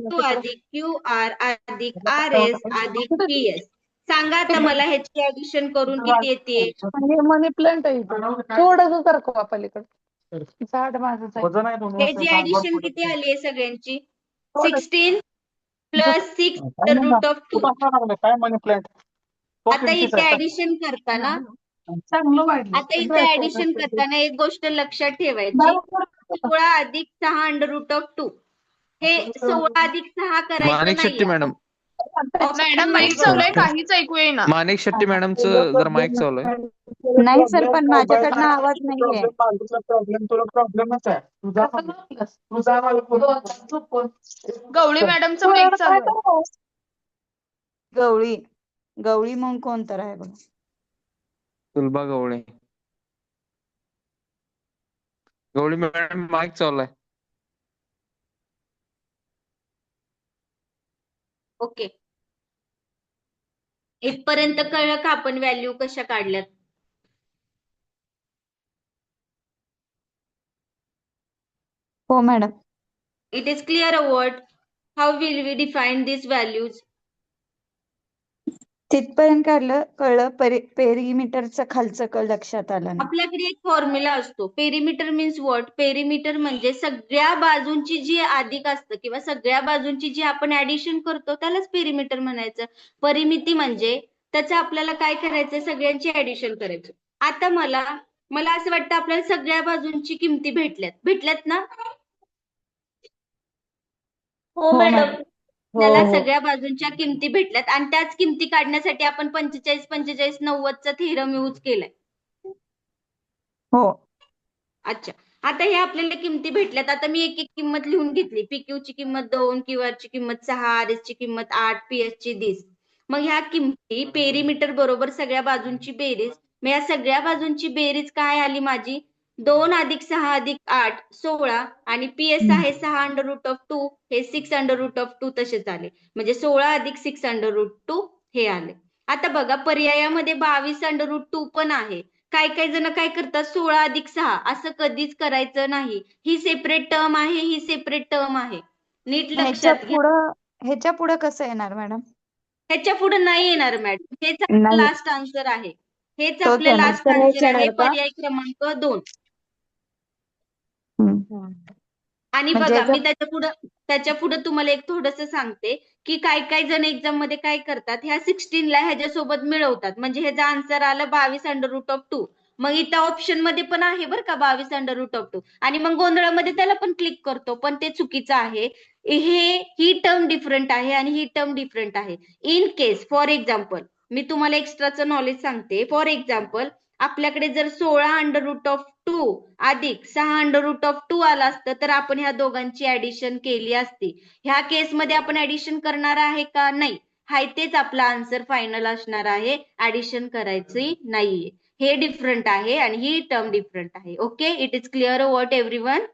A: Q अधिक QR अधिक RS अधिक PS. सांगा आता मला ह्याची ऍडिशन करून किती येते?
G: मनी प्लांट आहे थोडस सारखं पलीकडे झाड माझं
A: ह्याची ऍडिशन किती आली आहे सगळ्यांची? 16 प्लस 6 √2.
H: काय मनी प्लांट?
A: आता इथे ऍडिशन करताना एक गोष्ट लक्षात ठेवायची, 16 अधिक 6 √2. हे 16 अधिक 6 करायचं
I: माणिक शेट्टी
A: नाही.
I: मॅडम,
C: मॅडम माईक चालू आहे, काहीच ऐकू येईना.
I: माणिक शेट्टी मॅडमचं जर माईक चालू आहे.
D: नाही सर, पण माझ्याकडनं आवाज नाहीये.
H: प्रॉब्लेमच आहे.
C: गवळी मॅडमचं माईक चालू आहे.
D: गवळी म्हणून कोण तर आहे बघा.
I: सुलभा गवळे. गवळी मॅडम माईक चालू आहे.
A: ओके, इथपर्यंत कळलं का आपण व्हॅल्यू कशा काढल्यात?
D: हो madam.
A: It is clear what? How will we define these values?
D: तिथपर्यंत कळलं. पेरिमीटरचं खालचं लक्षात आलं नाही.
A: आपल्याकडे एक फॉर्म्युला असतो. Perimeter means what? पेरिमीटर म्हणजे सगळ्या बाजूंची जी अधिक असतं किंवा सगळ्या बाजूंची जी आपण ऍडिशन करतो त्यालाच पेरिमीटर म्हणायचं. परिमिती म्हणजे त्याचं आपल्याला काय करायचं? सगळ्यांची ऍडिशन करायचं. आता मला असं वाटतं आपल्याला सगळ्या बाजूंची किमती भेटल्यात ना?
F: हो मॅडम.
A: त्याला
B: हो.
A: सगळ्या बाजूंच्या किमती भेटल्यात आणि त्याच किमती काढण्यासाठी आपण 45 45 90चा थेरम यूज केलाय.
D: हो.
A: अच्छा, आता हे आपल्याला किमती भेटल्यात. आता मी एक एक किंमत लिहून घेतली. PQ ची किंमत 2, QR ची किंमत 6, RS ची किंमत 8, PS ची 20. मग ह्या किमती पेरीमीटर बरोबर सगळ्या बाजूंची बेरीज. मग या सगळ्या बाजूंची बेरीज काय आली माझी? 2 + 6 + 8 16 आणि PS आहे 6√2 हे 6√2 तसेच आले. म्हणजे 16 + 6√2 हे आले. आता बघा पर्यायामध्ये 22√2 पण आहे. काही जण काय करतात 16 + 6 असं कधीच करायचं नाही. ही सेपरेट टर्म आहे, ही सेपरेट टर्म आहे. नीट लक्षात घ्या.
D: ह्याच्या पुढं कसं येणार मॅडम?
A: ह्याच्या पुढे नाही येणार मॅडम. हेच आपलं
D: नाही.
A: लास्ट आन्सर आहे. हेच
D: तोच
A: आपलं
D: येणार.
A: लास्ट आन्सर आहे. पर्याय क्रमांक 2. आणि
D: म्हणजे
A: बघा मी
D: याच्यात
A: त्याच्या पुढे तुम्हाला एक थोडंसं सांगते की काही जण एक्झाम मध्ये काय करतात ह्या 16 ला ह्याच्यासोबत मिळवतात. म्हणजे ह्याचा आन्सर आलं 22√2. मग इथं ऑप्शन मध्ये पण आहे बरं का 22√2 आणि मग गोंधळामध्ये त्याला पण क्लिक करतो, पण ते चुकीचं आहे. ही टर्म डिफरंट आहे आणि ही टर्म डिफरंट आहे. इन केस फॉर एक्झाम्पल मी तुम्हाला एक्स्ट्राचं नॉलेज सांगते. फॉर एक्झाम्पल आपल्याकडे जर 16√2 अधिक 6√2 आला असतं तर आपण ह्या दोघांची ऍडिशन केली असती. ह्या केसमध्ये आपण ऍडिशन करणार आहे का? नाही. हाय तेच आपला आन्सर फायनल असणार आहे. ऍडिशन करायची नाहीये. हे डिफरंट आहे आणि ही टर्म डिफरंट आहे. Okay, it is clear what everyone?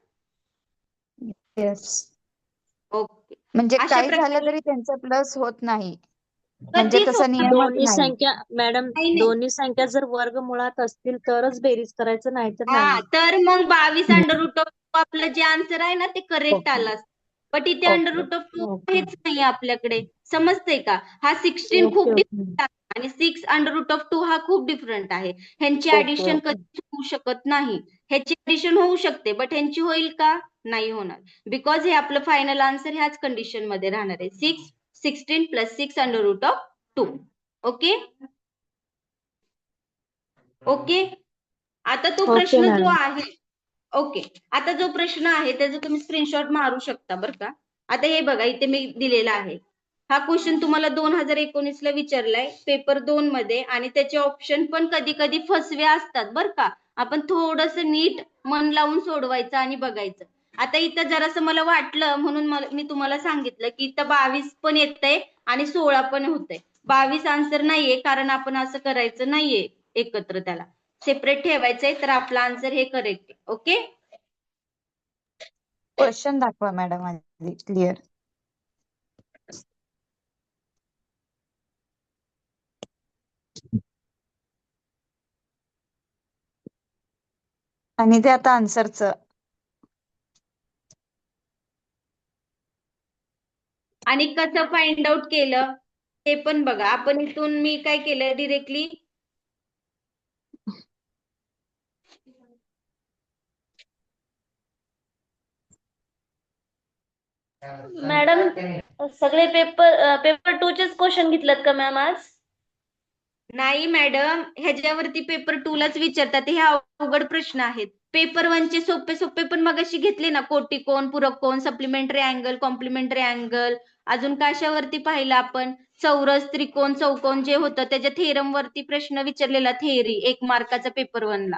D: Yes.
A: Okay.
D: म्हणजे
A: अशा
D: काही झालं
A: प्रकारे
D: तरी त्यांचा प्लस होत नाही. म्हणजे
A: कधीच
D: तसा
A: होत
D: नियमच
F: दोन्ही
D: नाही.
F: संख्या मॅडम
A: नाही.
F: दोन्ही संख्या जर वर्गमुळात असतील तरच बेरीज करायचं, नाही तर
A: हा,
F: नाही.
A: तर मग 22√2 आपलं जे आन्सर आहे ना ते करेक्ट
D: ओके.
A: आलं असतं. बट इथे
D: ओके.
A: √2
F: ओके
A: हेच नाही आपल्याकडे. समजतंय का? हा 16 खूप
F: ओके
A: डिफरंट आहे आणि 6√2 हा खूप डिफरंट आहे. ह्यांची
F: ओके
A: ऍडिशन
F: ओके
A: कधीच होऊ शकत नाही. ह्याची ऍडिशन होऊ शकते बट ह्यांची होईल का? नाही होणार. बिकॉज हे आपलं फायनल आन्सर ह्याच कंडिशन मध्ये राहणार आहे. 16 + 6√2. Okay okay. आता तो
F: ओके
A: प्रश्न जो
F: मॅडम.
A: आहे ओके, आता जो प्रश्न आहे त्याचा तुम्ही स्क्रीनशॉट मारू शकता बरं का. आता हे बघा इथे मी दिलेला आहे. हा क्वेश्चन तुम्हाला 2019 ला विचारलाय पेपर 2 मध्ये आणि त्याचे ऑप्शन पण कधी कधी फसवे असतात बरं का. आपण थोडस नीट मन लावून सोडवायचं आणि बघायचं. आता इथं जरासं मला वाटलं म्हणून मी तुम्हाला सांगितलं की इथं 22 पण येतंय आणि 16 पण होतंय. 22 आन्सर नाहीये कारण आपण असं करायचं नाहीये एकत्र, त्याला सेपरेट ठेवायचंय. तर आपला आन्सर हे करेक्ट आहे. ओके.
D: क्वेश्चन दाखवा मॅडम आधी क्लिअर. आणि ते आता आन्सरचं.
A: आणि कसं फाइंड आउट केलं ते पण बघा. आपण इथून मी काय केलं डिरेक्टली
F: मॅडम सगळे पेपर 2 चेच क्वेश्चन घेतलेत का मॅम आज?
A: नाही मॅडम, ह्याच्यावरती पेपर 2 लाच विचारतात. हे अवघड प्रश्न आहेत. पेपर 1 चे सोपे सोपे पण मगाशी घेतले ना. कोटिकोण, पूरक कोण, सप्लिमेंटरी अँगल, कॉम्प्लिमेंटरी अँगल. अजून कशावरती पाहिलं आपण? चौरस, त्रिकोण, चौकोन जे होतं त्याच्या थेरम वरती प्रश्न विचारलेला थेअरी 1 मार्काचा पेपर 1 ला.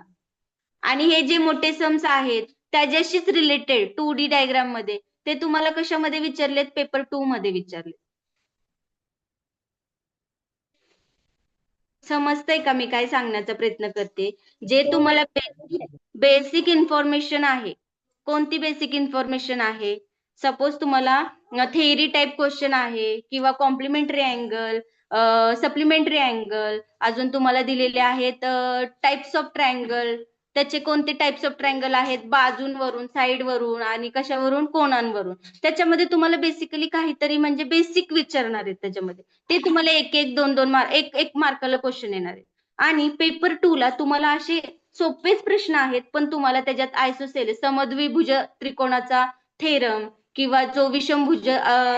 A: आणि हे जे मोठे सम्स आहेत त्याच्याशीच रिलेटेड 2D डायग्राम मध्ये ते तुम्हाला कशामध्ये विचारलेत? पेपर 2 मध्ये विचारले. समजतंय का मी काय सांगण्याचा प्रयत्न करते? जे तुम्हाला बेसिक इन्फॉर्मेशन आहे. कोणती बेसिक इन्फॉर्मेशन आहे? सपोज तुम्हाला थेअरी टाइप क्वेश्चन आहे किंवा कॉम्प्लिमेंटरी अँगल, सप्लिमेंटरी अँगल, अजून तुम्हाला दिलेले आहेत टाइप्स ऑफ ट्रायंगल. त्याचे कोणते टाइप्स ऑफ ट्रायंगल आहेत? बाजूंवरून, साईडवरून आणि कशावरून? कोनांवरून. त्याच्यामध्ये तुम्हाला बेसिकली काहीतरी म्हणजे बेसिक विचारणार आहेत त्याच्यामध्ये. ते तुम्हाला 1-1, 2-2 मार्क, 1-1 मार्काला क्वेश्चन येणार आहे. आणि पेपर 2 ला तुम्हाला असे सोपेच प्रश्न आहेत पण तुम्हाला त्याच्यात आयसोसेलेस समद्विभुज त्रिकोणाचा थेरम किंवा जो विषमभुज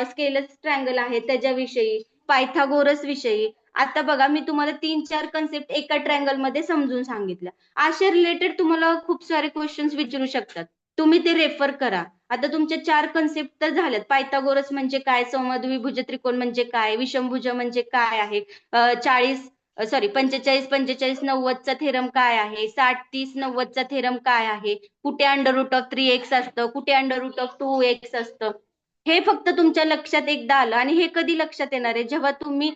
A: स्केलस ट्रायंगल आहे त्याच्याविषयी, पायथागोरस विषयी. आता बघा मी तुम्हाला 3-4 कन्सेप्ट एका ट्रायंगल मध्ये समजून सांगितलं. अशा रिलेटेड तुम्हाला खूप सारे क्वेश्चन्स विचारू शकतात. तुम्ही ते रेफर करा आता तुमच्या 4 कन्सेप्ट तर झाल्यात. पायथागोरस म्हणजे काय, समद्विभुज त्रिकोण म्हणजे काय, विषमभुज म्हणजे काय आहे, 45 45 90चा थेरम काय आहे, 60 30 90चा थेरम काय आहे, कुठे √3x असतं, कुठे √2x असतं. हे फक्त तुमच्या लक्षात एकदा आलं. आणि हे कधी लक्षात येणार आहे, जेव्हा तुम्ही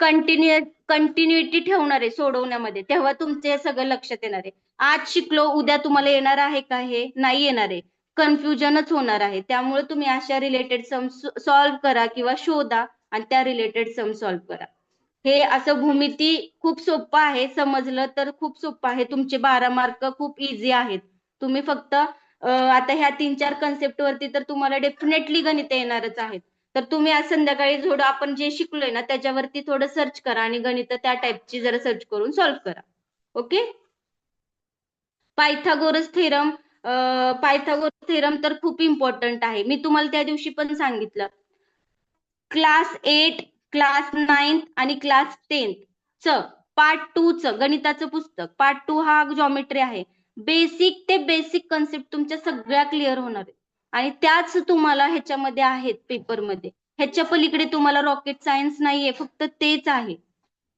A: कंटिन्युइटी ठेवणार आहे सोडवण्यामध्ये, तेव्हा तुमचे हे सगळं लक्षात येणार आहे. आज शिकलो, उद्या तुम्हाला येणार आहे का, हे नाही येणार आहे. कन्फ्युजनच होणार आहे. त्यामुळे तुम्ही अशा रिलेटेड सम सॉल्व्ह करा किंवा शोधा आणि त्या रिलेटेड सम सॉल्व्ह करा. हे असं भूमिती खूप सोपं आहे, समजलं तर खूप सोपं आहे. तुमचे 12 मार्क खूप इझी आहेत. तुम्ही फक्त आता ह्या 3-4 कन्सेप्ट वरती तर तुम्हाला डेफिनेटली गणित येणारच आहेत. तर तुम्ही आज संध्याकाळी थोडं आपण जे शिकलोय ना त्याच्यावरती थोडं सर्च करा आणि गणित त्या टाईपची जरा सर्च करून सॉल्व्ह करा. ओके. पायथागोरस थेरम तर खूप इम्पॉर्टंट आहे. मी तुम्हाला त्या दिवशी पण सांगितलं. क्लास 8, क्लास 9 आणि क्लास 10 च पार्ट 2 च गणिताचं पुस्तक पार्ट 2 हा जॉमेट्री आहे. बेसिक ते बेसिक कन्सेप्ट तुमच्या सगळ्या क्लिअर होणार आहे आणि त्याच तुम्हाला ह्याच्यामध्ये आहेत पेपरमध्ये. ह्याच्या पलीकडे तुम्हाला रॉकेट सायन्स नाहीये, फक्त तेच आहे.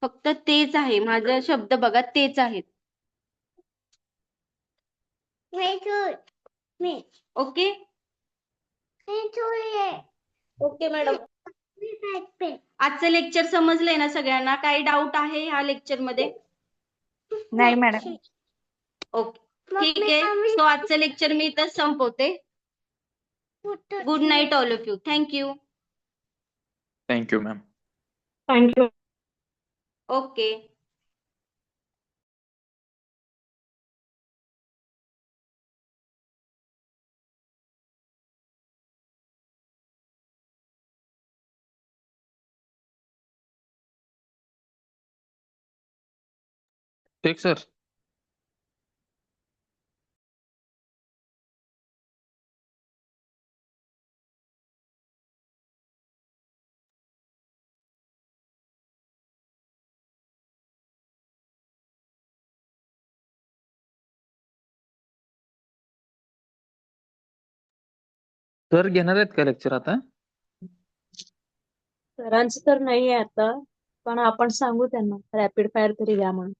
A: फक्त तेच आहे. माझा शब्द बघा, तेच आहेत. ओके.
F: Okay madam.
A: आजचं लेक्चर समजलंय ना सगळ्यांना? काही डाऊट आहे ह्या लेक्चर मध्ये?
D: नाही मॅडम.
A: ओके, ठीक आहे. सो आजचं लेक्चर मी इथं संपवते. Good night all of you. Thank you.
I: Thank you ma'am.
B: Thank you.
A: Okay.
I: ठीक सर. सर घेणार आहेत का लेक्चर आता?
F: सरांचं तर नाही आहे आता, पण आपण सांगू त्यांना रॅपिड फायर तरी द्या म्हणून.